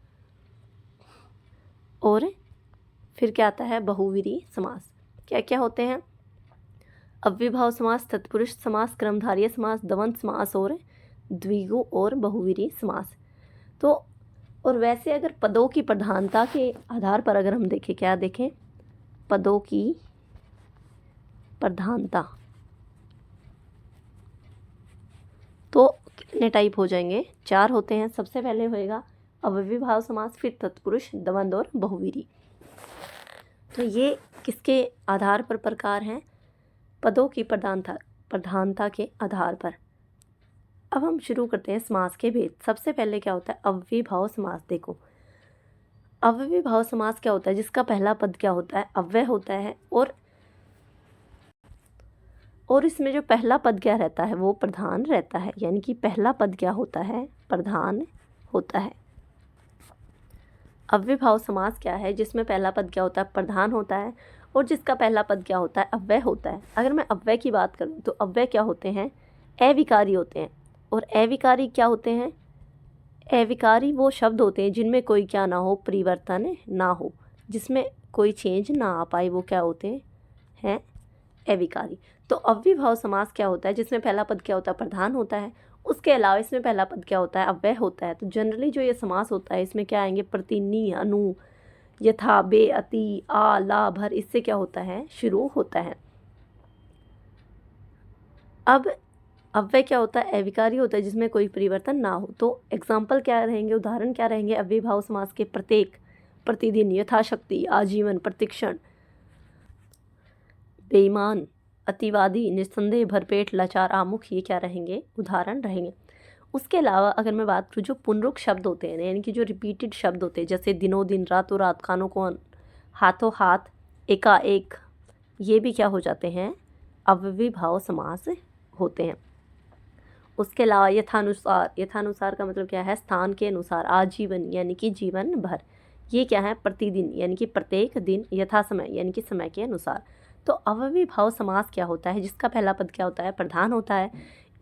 और फिर क्या आता है? बहुव्रीहि समास। क्या क्या होते हैं? अव्ययभाव समास, तत्पुरुष समास, कर्मधारय समास, द्वंद्व समास और द्विगु और बहुव्रीहि समास। तो और वैसे अगर पदों की प्रधानता के आधार पर अगर हम देखें, क्या देखें? पदों की प्रधानता, तो कितने टाइप हो जाएंगे? 4 होते हैं। सबसे पहले होएगा अव्ययभाव समास, फिर तत्पुरुष, द्वंद्व और बहुव्रीहि। तो ये किसके आधार पर प्रकार हैं? पदों की प्रधानता के आधार पर। अब हम शुरू करते हैं समास के भेद। सबसे पहले क्या होता है? अव्ययभाव समास। देखो, अव्ययभाव समास क्या होता है? जिसका पहला पद क्या होता है? अव्यय होता है, और इसमें जो पहला पद क्या रहता है? वो प्रधान रहता है। यानी कि पहला पद क्या होता है? प्रधान होता है। अव्ययभाव समास क्या है? जिसमें पहला पद क्या होता है? प्रधान होता है, और जिसका पहला पद क्या होता है? अव्यय होता है। अगर मैं अव्यय की बात करूं तो अव्यय क्या होते हैं? अविकारी होते हैं। और अविकारी क्या होते हैं? अविकारी वो शब्द होते हैं जिनमें कोई क्या ना हो? परिवर्तन ना हो, जिसमें कोई चेंज ना आ पाए, वो क्या होते हैं? अविकारी। तो अव्ययभाव समास क्या होता है? जिसमें पहला पद क्या होता है? प्रधान होता है, उसके अलावा इसमें पहला पद क्या होता है? अव्यय होता है। तो जनरली जो ये समास होता है इसमें क्या आएंगे? प्रति, नि, अनु, यथा, बे, अति, आ, ला, भर, इससे क्या होता है? शुरू होता है। अब अव्यय क्या होता है? अविकारी होता है, जिसमें कोई परिवर्तन ना हो। तो एग्जाम्पल क्या रहेंगे? उदाहरण क्या रहेंगे अव्ययभाव समास के? प्रत्येक, प्रतिदिन, यथाशक्ति, आजीवन, प्रतिक्षण, बेईमान, अतिवादी, निस्संदेह, भरपेट, लाचार, आमुख, ये क्या रहेंगे? उदाहरण रहेंगे। उसके अलावा अगर मैं बात करूँ जो पुनरुक्त शब्द होते हैं, यानी कि जो रिपीटेड शब्द होते हैं, जैसे दिनों दिन, रातों रात, खानों को, हाथों हाथ, एकाएक, ये भी क्या हो जाते हैं? अव्ययभाव समास होते हैं। उसके अलावा यथानुसार, यथानुसार का मतलब क्या है? स्थान के अनुसार, आजीवन यानी कि जीवन भर, ये क्या है? प्रतिदिन यानी कि प्रत्येक दिन, यथा समय यानी कि समय के अनुसार। तो अव्ययभाव समास क्या होता है? जिसका पहला पद क्या होता है? प्रधान होता है।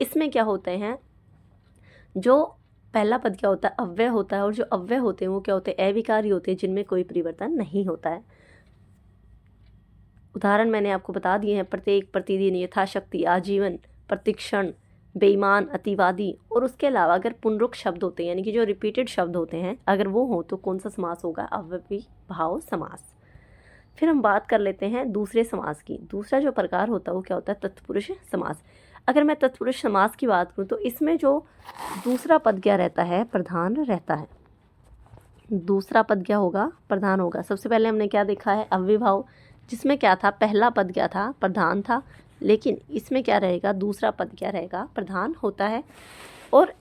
इसमें क्या होते हैं? जो पहला पद क्या होता है? अव्यय होता है, और जो अव्यय होते हैं वो क्या होते हैं? अविकारी होते हैं, जिनमें कोई परिवर्तन नहीं होता है। उदाहरण मैंने आपको बता दिए हैं, प्रत्येक, प्रतिदिन, यथाशक्ति, आजीवन, प्रतिक्षण, बेईमान, अतिवादी। और उसके अलावा अगर पुनरुक्त शब्द होते हैं, यानी कि जो रिपीटेड शब्द होते हैं, अगर वो हो तो कौन सा समास होगा? अव्ययभाव समास। फिर हम बात कर लेते हैं दूसरे समास की। दूसरा जो प्रकार होता है वो क्या होता है? तत्पुरुष समास। अगर मैं तत्पुरुष समास की बात करूँ तो इसमें जो दूसरा पद क्या रहता है? प्रधान रहता है। दूसरा पद क्या होगा? प्रधान होगा। सबसे पहले हमने क्या देखा है? अव्ययभाव, जिसमें क्या था? पहला पद क्या था? प्रधान था। लेकिन इसमें क्या रहेगा? दूसरा पद क्या रहेगा? प्रधान होता है। और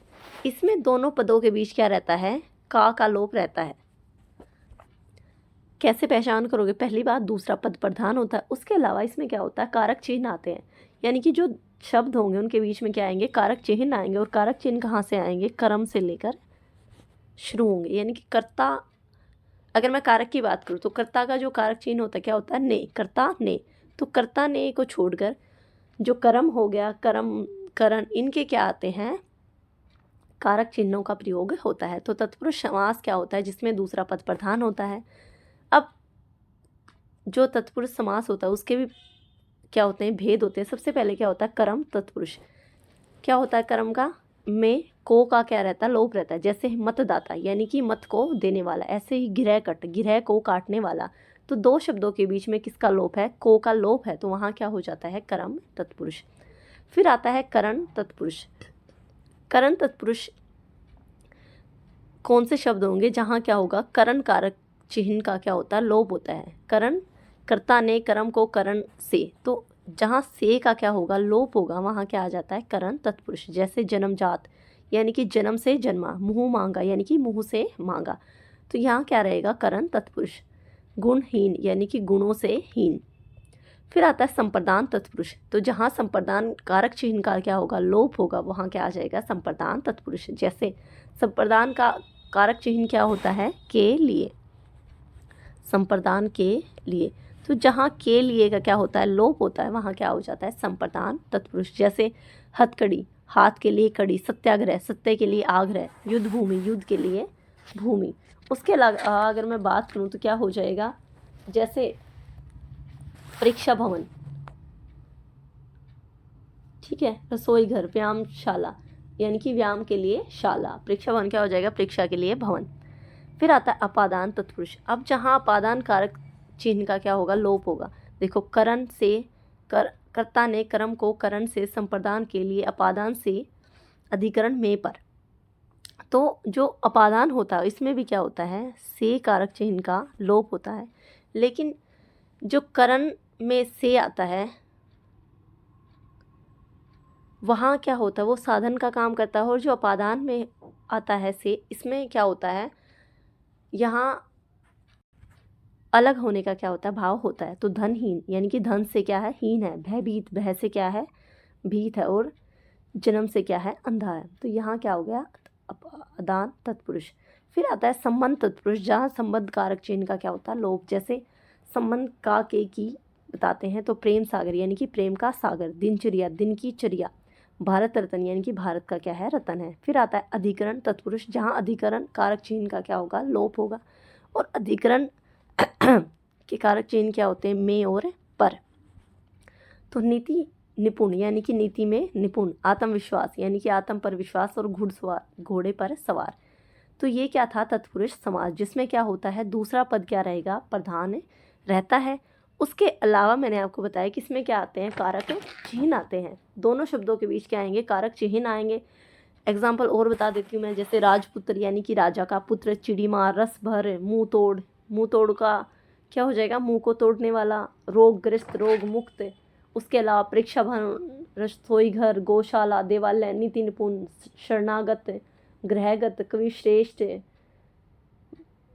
इसमें दोनों पदों के बीच क्या रहता है, का लोप रहता है। कैसे पहचान करोगे, पहली बात दूसरा पद प्रधान होता है, उसके अलावा इसमें क्या होता है, कारक चिन्ह आते हैं। यानी कि जो शब्द होंगे उनके बीच में क्या आएंगे, कारक चिन्ह आएंगे। और कारक चिन्ह कहाँ से आएंगे, कर्म से लेकर शुरू होंगे। यानी कि कर्ता, अगर मैं कारक की बात करूँ तो कर्ता का जो कारक चिन्ह होता है क्या होता है, ने, कर्ता ने। तो कर्ता ने को छोड़कर जो कर्म हो गया, कर्म, करण, इनके क्या आते हैं, कारक चिन्हों का प्रयोग होता है। तो तत्पुरुष समास क्या होता है, जिसमें दूसरा पद प्रधान होता है। अब जो तत्पुरुष समास होता है उसके भी क्या होते हैं, भेद होते हैं। सबसे पहले क्या होता है, कर्म तत्पुरुष। क्या होता है कर्म का, में को का क्या रहता है, लोप रहता है। जैसे मतदाता यानी कि मत को देने वाला, ऐसे ही गिरह कट, गिरह को काटने वाला। तो दो शब्दों के बीच में किसका लोप है, को का लोप है, तो वहाँ क्या हो जाता है, कर्म तत्पुरुष। फिर आता है करण तत्पुरुष। करण तत्पुरुष कौन से शब्द होंगे जहाँ क्या होगा, करण कारक चिन्ह का क्या होता है, लोप होता है। करण, कर्ता ने कर्म को करण से, तो जहाँ से का क्या होगा, लोप होगा, वहाँ क्या आ जाता है, करण तत्पुरुष। जैसे जन्मजात यानी कि जन्म से जन्मा, मुँह मांगा यानी कि मुँह से मांगा, तो यहाँ क्या रहेगा, करण तत्पुरुष। गुणहीन यानी कि गुणों से हीन। फिर आता है संप्रदान तत्पुरुष। तो जहाँ संप्रदान कारक चिन्ह का क्या होगा, लोप होगा, वहाँ क्या आ जाएगा, संप्रदान तत्पुरुष। जैसे संप्रदान का कारक चिन्ह क्या होता है, के लिए, संप्रदान के लिए। तो जहाँ के लिए का क्या होता है, लोप होता है, वहाँ क्या हो जाता है, संप्रदान तत्पुरुष। जैसे हथकड़ी, हाथ के लिए कड़ी, सत्याग्रह, सत्य के लिए आग्रह, युद्ध भूमि, युद्ध के लिए भूमि। उसके अलावा अगर मैं बात करूँ तो क्या हो जाएगा, जैसे परीक्षा भवन, ठीक है, रसोई घर, व्यायामशाला यानी कि व्यायाम के लिए शाला, परीक्षा भवन क्या हो जाएगा, परीक्षा के लिए भवन। फिर आता है अपादान तत्पुरुष। अब जहाँ अपादान कारक चिन्ह का क्या होगा, लोप होगा। देखो, करण से, कर्ता ने कर्म को करण से, संप्रदान के लिए, अपादान से, अधिकरण में पर। तो जो अपादान होता है इसमें भी क्या होता है, से कारक चिन्ह का लोप होता है। लेकिन जो करण में से आता है वहाँ क्या होता है, वो साधन का काम करता है। और जो अपादान में आता है से, इसमें क्या होता है, यहाँ अलग होने का क्या होता है, भाव होता है। तो धनहीन यानी कि धन से क्या है, हीन है। भयभीत, भय से क्या है, भीत है। और जन्म से क्या है, अंधा है। तो यहाँ क्या हो गया, अपादान तत्पुरुष। फिर आता है संबंध तत्पुरुष, जहाँ संबंध कारक चिन्ह का क्या होता है, लोप। जैसे संबंध का के की बताते हैं, तो प्रेम सागर यानी कि प्रेम का सागर, दिनचर्या, दिन की चर्या, भारत रत्न यानी कि भारत का क्या है, रतन है। फिर आता है अधिकरण तत्पुरुष, जहाँ अधिकरण कारक चिन्ह का क्या होगा, लोप होगा। और अधिकरण के कारक चिन्ह क्या होते हैं, में और पर। तो नीति निपुण यानी कि नीति में निपुण, आत्मविश्वास यानी कि आत्म पर विश्वास, और घुड़सवार, घोड़े पर सवार। तो ये क्या था, तत्पुरुष समास, जिसमें क्या होता है, दूसरा पद क्या रहेगा, प्रधान रहता है। उसके अलावा मैंने आपको बताया कि इसमें क्या आते हैं, कारक चिन्ह आते हैं। दोनों शब्दों के बीच क्या आएंगे, कारक चिन्ह आएंगे। एग्जाम्पल और बता देती हूँ मैं, जैसे राजपुत्र यानी कि राजा का पुत्र, चिड़ीमार, रस भर, मुंह तोड़, मुंह तोड़ का क्या हो जाएगा, मुंह को तोड़ने वाला, रोगग्रस्त, रोग मुक्त। उसके अलावा परीक्षा भवन, रसोई घर, गौशाला, देवालय, नीति निपुण, शरणागत, ग्रहगत, कवि श्रेष्ठ,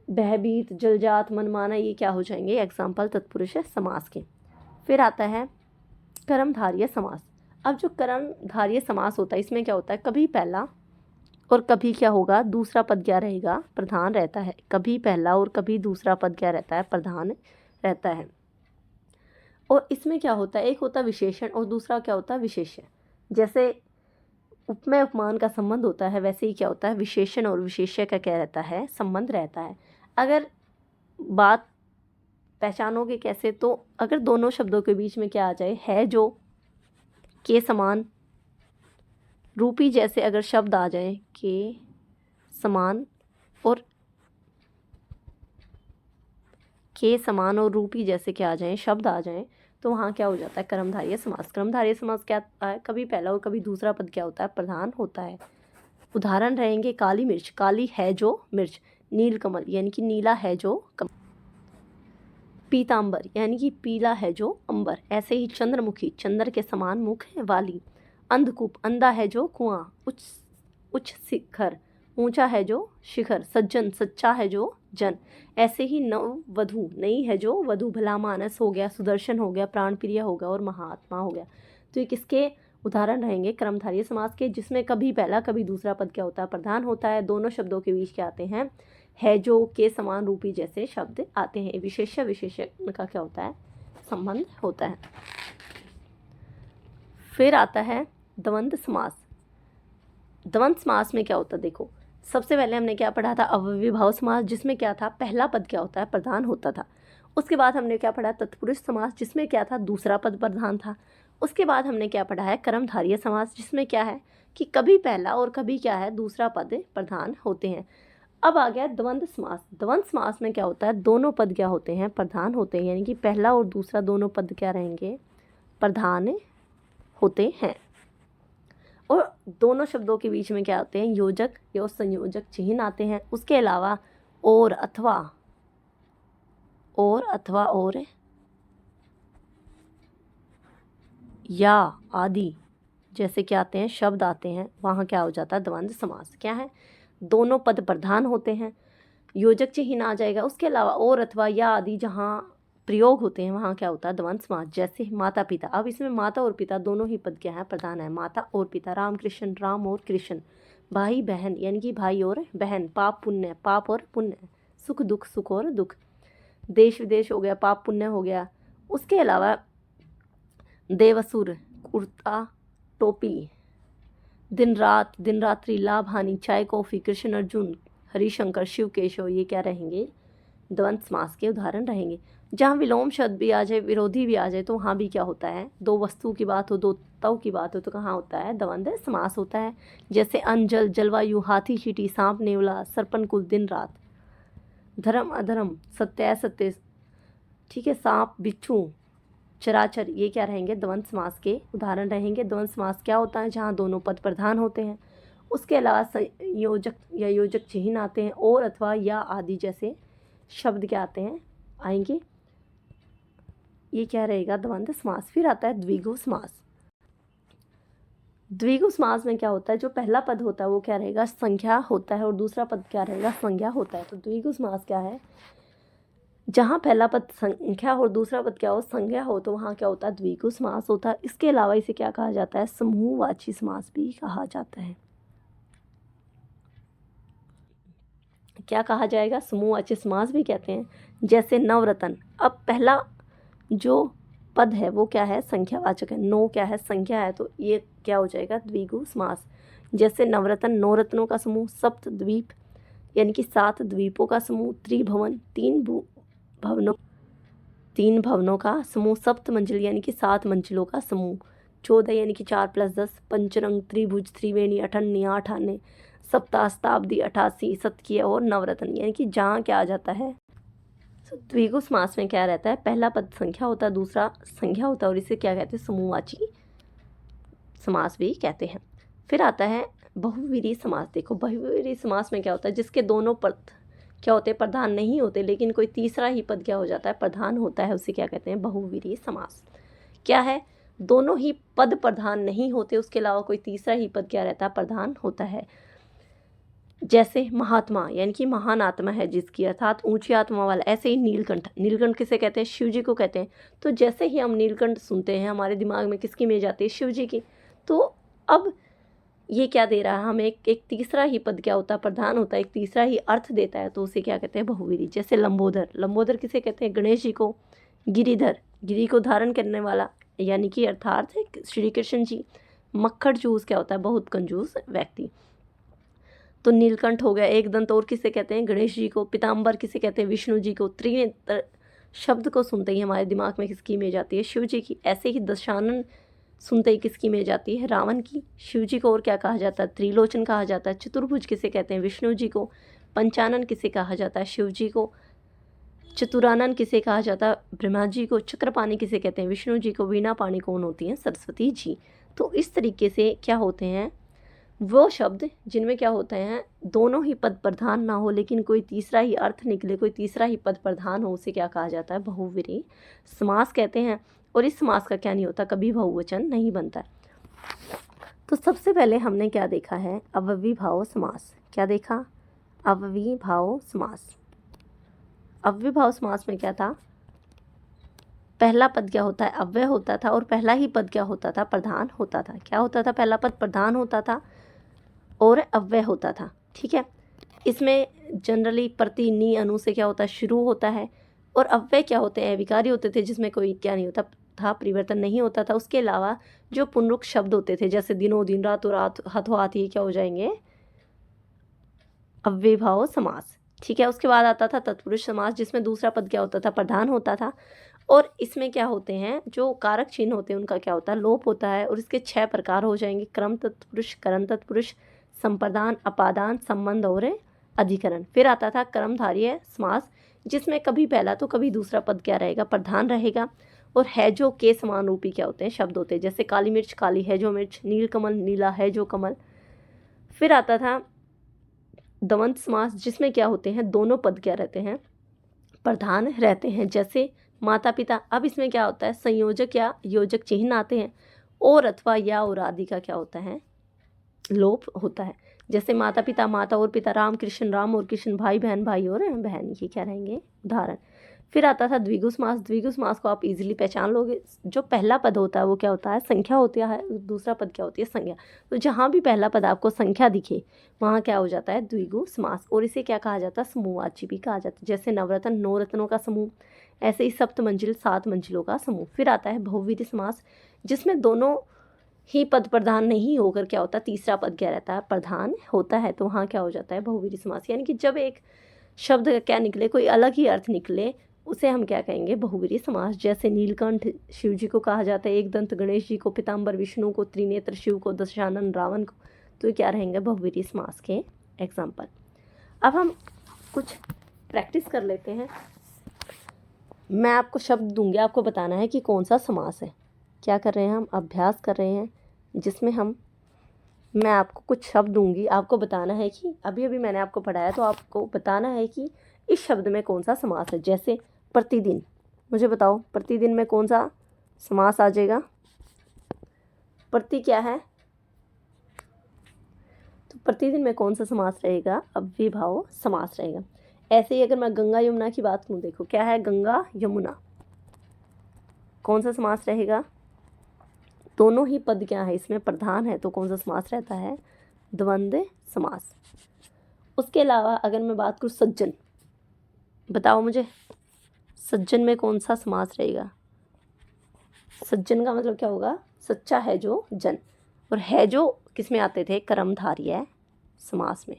भयभीत, जलजात, मनमाना, ये क्या हो जाएंगे, एग्जाम्पल तत्पुरुष समास के। फिर आता है कर्मधारय समास। अब जो कर्मधारय समास होता है इसमें क्या होता है, कभी पहला और कभी क्या होगा, दूसरा पद क्या रहेगा, प्रधान रहता है। कभी पहला और कभी दूसरा पद क्या रहता है, प्रधान रहता है। और इसमें क्या होता है, एक होता है विशेषण और दूसरा क्या होता है, विशेष्य। जैसे उपमेय उपमान का संबंध होता है, वैसे ही क्या होता है, विशेषण और विशेष्य का क्या रहता है, संबंध रहता है। अगर बात पहचानोगे कैसे, तो अगर दोनों शब्दों के बीच में क्या आ जाए, है जो, के समान, रूपी जैसे अगर शब्द आ जाए, के समान और के समान और रूपी जैसे क्या आ जाए, शब्द आ जाएं, तो वहाँ क्या हो जाता है, कर्मधारय समास। कर्मधारय समास क्या है, कभी पहला और कभी दूसरा पद क्या होता है, प्रधान होता है। उदाहरण रहेंगे, काली मिर्च, काली है जो मिर्च, नीलकमल यानी कि नीला है जो कमल, पीतांबर यानी कि पीला है जो अंबर। ऐसे ही चंद्रमुखी, चंद्र के समान मुख है वाली। अंधकूप, अंधा है जो कुआं, उच्च शिखर, ऊंचा है जो शिखर, सज्जन सच्चा है जो जन। ऐसे ही नववधु, नई है जो वधु, भला मानस हो गया, सुदर्शन हो गया, प्राणप्रिय हो गया और महात्मा हो गया। तो ये किसके उदाहरण रहेंगे? कर्मधारय समास के, जिसमें कभी पहला कभी दूसरा पद क्या होता है? प्रधान होता है। दोनों शब्दों के बीच क्या आते हैं? है जो, के, समान रूपी जैसे शब्द आते हैं। विशेष्य विशेषण का क्या होता है? संबंध होता है। फिर आता है द्वंद्व समास। द्वंद्व समास में क्या होता है? देखो, सबसे पहले हमने क्या पढ़ा था? अव्ययीभाव समास, जिसमें क्या था? पहला पद क्या होता है? प्रधान होता था। उसके बाद हमने क्या पढ़ा? तत्पुरुष समास, जिसमें क्या था? दूसरा पद प्रधान था। उसके बाद हमने क्या पढ़ा है? कर्मधारय समास, जिसमें क्या है कि कभी पहला और कभी क्या है? दूसरा पद प्रधान होते हैं। अब आ गया द्वंद्व समास। द्वंद्व समास में क्या होता है? दोनों पद क्या होते हैं? प्रधान होते हैं, यानी कि पहला और दूसरा दोनों पद क्या रहेंगे? प्रधान होते हैं। और दोनों शब्दों के बीच में क्या होते हैं? योजक या संयोजक चिन्ह आते हैं। उसके अलावा और अथवा और या आदि जैसे क्या आते हैं? शब्द आते हैं। वहाँ क्या हो जाता है? द्वंद्व समास। क्या है? दोनों पद प्रधान होते हैं, योजक चिन्ह आ जाएगा। उसके अलावा और अथवा या आदि जहाँ प्रयोग होते हैं वहाँ क्या होता है? द्वंद्व समास। जैसे माता पिता, अब इसमें माता और पिता दोनों ही पद क्या है? प्रधान है। माता और पिता, राम कृष्ण, राम और कृष्ण, भाई बहन यानी कि भाई और बहन, पाप पुण्य, पाप और पुण्य, सुख दुख, सुख और दुख, देश विदेश हो गया, पाप पुण्य हो गया। उसके अलावा देवसुर, कुर्ता टोपी, दिन रात, दिन रात्रि, लाभ हानि, चाय कॉफ़ी, कृष्ण अर्जुन, हरिशंकर, शिव केशव, ये क्या रहेंगे? द्वंद्व समास के उदाहरण रहेंगे। जहाँ विलोम शब्द भी आ जाए, विरोधी भी आ जाए, तो वहाँ भी क्या होता है? दो वस्तु की बात हो, दो तव की बात हो, तो कहाँ होता है? द्वंद्व समास होता है। जैसे अंजल, जलवायु, हाथी चींटी, सांप नेवला, सरपन कुल, दिन रात, धर्म अधर्म, सत्य असत्य, ठीक है, सांप बिच्छू, चराचर, ये क्या रहेंगे? द्वंद्व समास के उदाहरण रहेंगे। द्वंद्व समास क्या होता है? जहाँ दोनों पद प्रधान होते हैं। उसके अलावा संयोजक या योजक चिन्ह आते हैं। और अथवा या आदि जैसे शब्द क्या आते हैं? आएंगे। ये क्या रहेगा? द्वंद्व समास। फिर आता है द्विगु समास। द्विगु समास में क्या होता है? जो पहला पद होता है वो क्या रहेगा? संख्या होता है और दूसरा पद क्या रहेगा? संज्ञा होता है। तो द्विगु समास क्या है? जहाँ पहला पद संख्या और दूसरा पद क्या हो? संज्ञा हो, तो वहाँ क्या होता है? द्विगु समास होता है। इसके अलावा इसे क्या कहा जाता है? समूहवाची समास भी कहा जाता है। क्या कहा जाएगा? समूहवाची समास भी कहते हैं। जैसे नवरत्न, अब पहला जो पद है वो क्या है? संख्यावाचक है। नो क्या है? संख्या है, तो ये क्या हो जाएगा? द्विगु समास। जैसे नवरत्न, नौ रत्नों का समूह, सप्त द्वीप यानी कि 7 द्वीपों का समूह, त्रिभुवन, तीन भवनों का समूह, सप्त मंजिल यानी कि 7 मंजिलों का समूह, 14 यानी कि 4 + 10, पंचरंग, त्रिभुज, त्रिवेणी, अठन्नी, 8 आने, सप्तास्ताब्दी, 88, सतकीय और नवरत्न, यानी कि जहाँ क्या आ जाता है? द्विगु समास में क्या रहता है? पहला पद संख्या होता है, दूसरा संज्ञा होता है, और इसे क्या कहते हैं? समूहवाची समास भी कहते हैं। फिर आता है बहुव्रीहि समास। देखो, बहुव्रीहि समास में क्या होता है? जिसके दोनों पद क्या होते हैं? प्रधान नहीं होते, लेकिन कोई तीसरा ही पद क्या हो जाता है? प्रधान होता है, उसे क्या कहते हैं? बहुव्रीहि समास। क्या है? दोनों ही पद प्रधान नहीं होते, उसके अलावा कोई तीसरा ही पद क्या रहता है? प्रधान होता है। जैसे महात्मा यानी कि महान आत्मा है जिसकी, अर्थात ऊंची आत्मा वाला। ऐसे ही नीलकंठ, नीलकंठ किसे कहते हैं? शिव जी को कहते हैं। तो जैसे ही हम नीलकंठ सुनते हैं, हमारे दिमाग में किसकी इमेज आती है? शिव जी की। तो अब ये क्या दे रहा है हमें? एक तीसरा ही पद क्या होता है? प्रधान होता है, एक तीसरा ही अर्थ देता है, तो उसे क्या कहते हैं? बहुव्रीहि। जैसे लंबोदर, लंबोदर किसे कहते हैं? गणेश जी को। गिरिधर, गिरि को धारण करने वाला, यानी कि अर्थात श्री कृष्ण जी। मक्खड़ जूस क्या होता है? बहुत कंजूस व्यक्ति। तो नीलकंठ हो गया। एक दंत और किसे कहते हैं? गणेश जी को। पीताम्बर किसे कहते हैं? विष्णु जी को। त्रिनेत्र शब्द को सुनते ही हमारे दिमाग में किसकी इमेज आती है? शिव जी की। ऐसे ही दशानन सुनते ही किसकी इमेज आती है? रावण की। शिव जी को और क्या कहा जाता है? त्रिलोचन कहा जाता है। चतुर्भुज किसे कहते हैं? विष्णु जी को। पंचानन किसे कहा जाता है? शिव जी को। चतुरानन किसे कहा जाता है? ब्रह्मा जी को। चक्रपाणी किसे कहते हैं? विष्णु जी को। वीणा पाणी कौन होती हैं? सरस्वती जी। तो इस तरीके से क्या होते हैं? वो शब्द जिनमें क्या होते हैं? दोनों ही पद प्रधान ना हो, लेकिन कोई तीसरा ही अर्थ निकले, कोई तीसरा ही पद प्रधान हो, उसे क्या कहा जाता है? बहुव्रीहि समास कहते हैं। और इस समास का क्या नहीं होता? कभी बहुवचन नहीं बनता। तो सबसे पहले हमने क्या देखा है, अव्ययीभाव समास। क्या देखा, अव्ययीभाव समास। अव्ययीभाव समास में क्या था, पहला पद क्या होता है, अव्यय होता था, और पहला ही पद क्या होता था, प्रधान होता था। क्या होता था, पहला पद प्रधान होता था और अव्यय होता था। ठीक है, इसमें जनरली प्रति नी अनु से क्या होता है, शुरू होता है। और अव्यय क्या होते हैं, विकारी होते थे, जिसमें कोई क्या नहीं होता था, परिवर्तन नहीं होता था। उसके अलावा जो पुनरुक्त शब्द होते थे, जैसे दिनों दिन, रातों रात, हाथों हाथ, ये क्या हो जाएंगे, अव्ययीभाव समास। ठीक है, उसके बाद आता था तत्पुरुष समास, जिसमें दूसरा पद क्या होता था, प्रधान होता था। और इसमें क्या होते हैं, जो कारक चिन्ह होते हैं उनका क्या होता है, लोप होता है। और इसके 6 प्रकार हो जाएंगे, क्रम तत्पुरुष, करण तत्पुरुष, संप्रदान, अपादान, संबंध और अधिकरण। फिर आता था कर्मधारय समास, जिसमें कभी पहला तो कभी दूसरा पद क्या रहेगा, प्रधान रहेगा। और है जो के समान रूपी क्या होते हैं, शब्द होते हैं, जैसे काली मिर्च काली है जो मिर्च, नील कमल नीला है जो कमल। फिर आता था दवंत समास, जिसमें क्या होते हैं, दोनों पद क्या रहते हैं, प्रधान रहते हैं, जैसे माता पिता। अब इसमें क्या होता है, संयोजक या योजक चिन्ह आते हैं, और अथवा या और आदि का क्या होता है, लोप होता है। जैसे माता पिता, माता और पिता, राम कृष्ण, राम और कृष्ण, भाई बहन, भाई और बहन, ये क्या रहेंगे, उदाहरण। फिर आता था द्विगु समास। द्विगु समास को आप इजीली पहचान लोगे। जो पहला पद होता है वो क्या होता है, संख्या होती है, दूसरा पद क्या होती है, संज्ञा। तो जहाँ भी पहला पद आपको संख्या दिखे, वहाँ क्या हो जाता है, द्विगु समास। और इसे क्या कहा जाता है, समूहवाची भी कहा जाता है। जैसे नवरत्न, 9 रत्नों का समूह, ऐसे ही सप्त मंजिल, 7 मंजिलों का समूह। फिर आता है बहुव्रीहि समास, जिसमें दोनों ही पद प्रधान नहीं होकर क्या होता है, तीसरा पद क्या रहता है, प्रधान होता है। तो वहाँ क्या हो जाता है, बहुव्रीहि समास। यानी कि जब एक शब्द का क्या निकले, कोई अलग ही अर्थ निकले, उसे हम क्या कहेंगे, बहुव्रीहि समास। जैसे नीलकंठ शिव जी को कहा जाता है, एक दंत गणेश जी को, पीताम्बर विष्णु को, त्रिनेत्र शिव को, दशानन रावण को। तो ये क्या रहेंगे, बहुव्रीहि समास के एग्जाम्पल। अब हम कुछ प्रैक्टिस कर लेते हैं। मैं आपको शब्द दूंगी, आपको बताना है कि कौन सा समास है। क्या कर रहे हैं, हम अभ्यास कर रहे हैं, जिसमें मैं आपको कुछ शब्द दूंगी, आपको बताना है कि अभी अभी मैंने आपको पढ़ाया, तो आपको बताना है कि इस शब्द में कौन सा समास है। जैसे प्रतिदिन, मुझे बताओ प्रतिदिन में कौन सा समास आ जाएगा, प्रति क्या है, तो प्रतिदिन में कौन सा समास रहेगा, अव्ययीभाव समास रहेगा। ऐसे ही अगर मैं गंगा यमुना की बात करूँ, देखो क्या है, गंगा यमुना, कौन सा समास रहेगा, दोनों ही पद क्या है, इसमें प्रधान है, तो कौन सा समास रहता है, द्वंद्व समास। उसके अलावा अगर मैं बात करूँ सज्जन, बताओ मुझे सज्जन में कौन सा समास रहेगा। सज्जन का मतलब क्या होगा, सच्चा है जो जन। और है जो किस में आते थे, कर्मधारय समास में।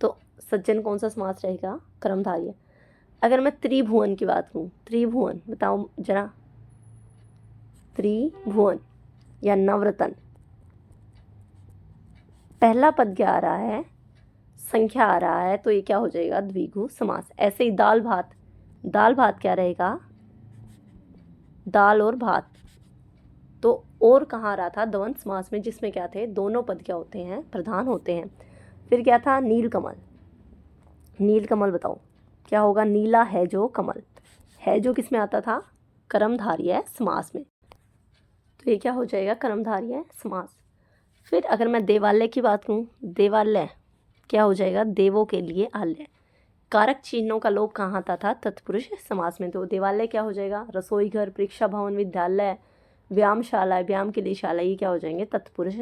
तो सज्जन कौन सा समास रहेगा, कर्मधारय। अगर मैं त्रिभुवन की बात करूँ, त्रिभुवन बताओ जरा, त्रिभुवन या नवरत्न, पहला पद क्या आ रहा है, संख्या आ रहा है, तो ये क्या हो जाएगा, द्विगु समास। ऐसे ही दाल भात, दाल भात क्या रहेगा, दाल और भात। तो और कहाँ आ रहा था, द्वंद्व समास में, जिसमें क्या थे, दोनों पद क्या होते हैं, प्रधान होते हैं। फिर क्या था, नीलकमल, नीलकमल बताओ क्या होगा, नीला है जो कमल, है जो किस में आता था, कर्मधारय समास में। तो ये क्या हो जाएगा, कर्मधारय समास। फिर अगर मैं देवालय की बात करूँ, देवालय क्या हो जाएगा, देवों के लिए आलय। कारक चिन्हों का लोप कहाँ आता था, तत्पुरुष समास में। तो देवालय क्या हो जाएगा, रसोई घर, परीक्षा भवन, विद्यालय, व्यायामशाला, व्यायाम के लिए शाला, ये क्या हो जाएंगे, तत्पुरुष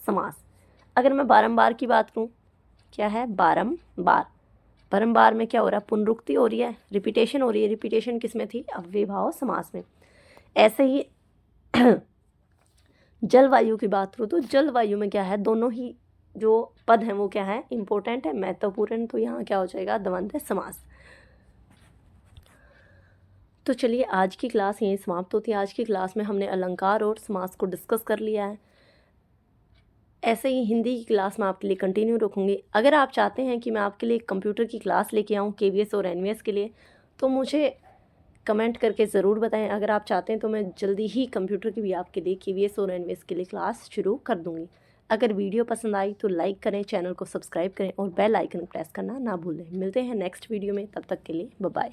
समास। अगर मैं बारंबार की बात करूँ, क्या है, बारंबार, बारंबार में क्या हो रहा है, पुनरुक्ति हो रही है, रिपीटेशन हो रही है। रिपीटेशन किस में थी, अव्ययीभाव समास में। ऐसे ही जलवायु की बात करूँ, तो जलवायु में क्या है, दोनों ही जो पद हैं वो क्या है, इंपॉर्टेंट है, महत्वपूर्ण। तो यहाँ क्या हो जाएगा, द्वंद्व समास। तो चलिए आज की क्लास यहीं समाप्त होती है। आज की क्लास में हमने अलंकार और समास को डिस्कस कर लिया है। ऐसे ही हिंदी की क्लास मैं आपके लिए कंटिन्यू रखूँगी। अगर आप चाहते हैं कि मैं आपके लिए कंप्यूटर की क्लास लेके आऊँ KVS और NVS के लिए, तो मुझे कमेंट करके ज़रूर बताएं। अगर आप चाहते हैं तो मैं जल्दी ही कंप्यूटर की भी आपके लिए KVS और NVS के लिए क्लास शुरू कर दूँगी। अगर वीडियो पसंद आई तो लाइक करें, चैनल को सब्सक्राइब करें और बेल आइकन प्रेस करना ना भूलें। मिलते हैं नेक्स्ट वीडियो में, तब तक के लिए बाय बाय।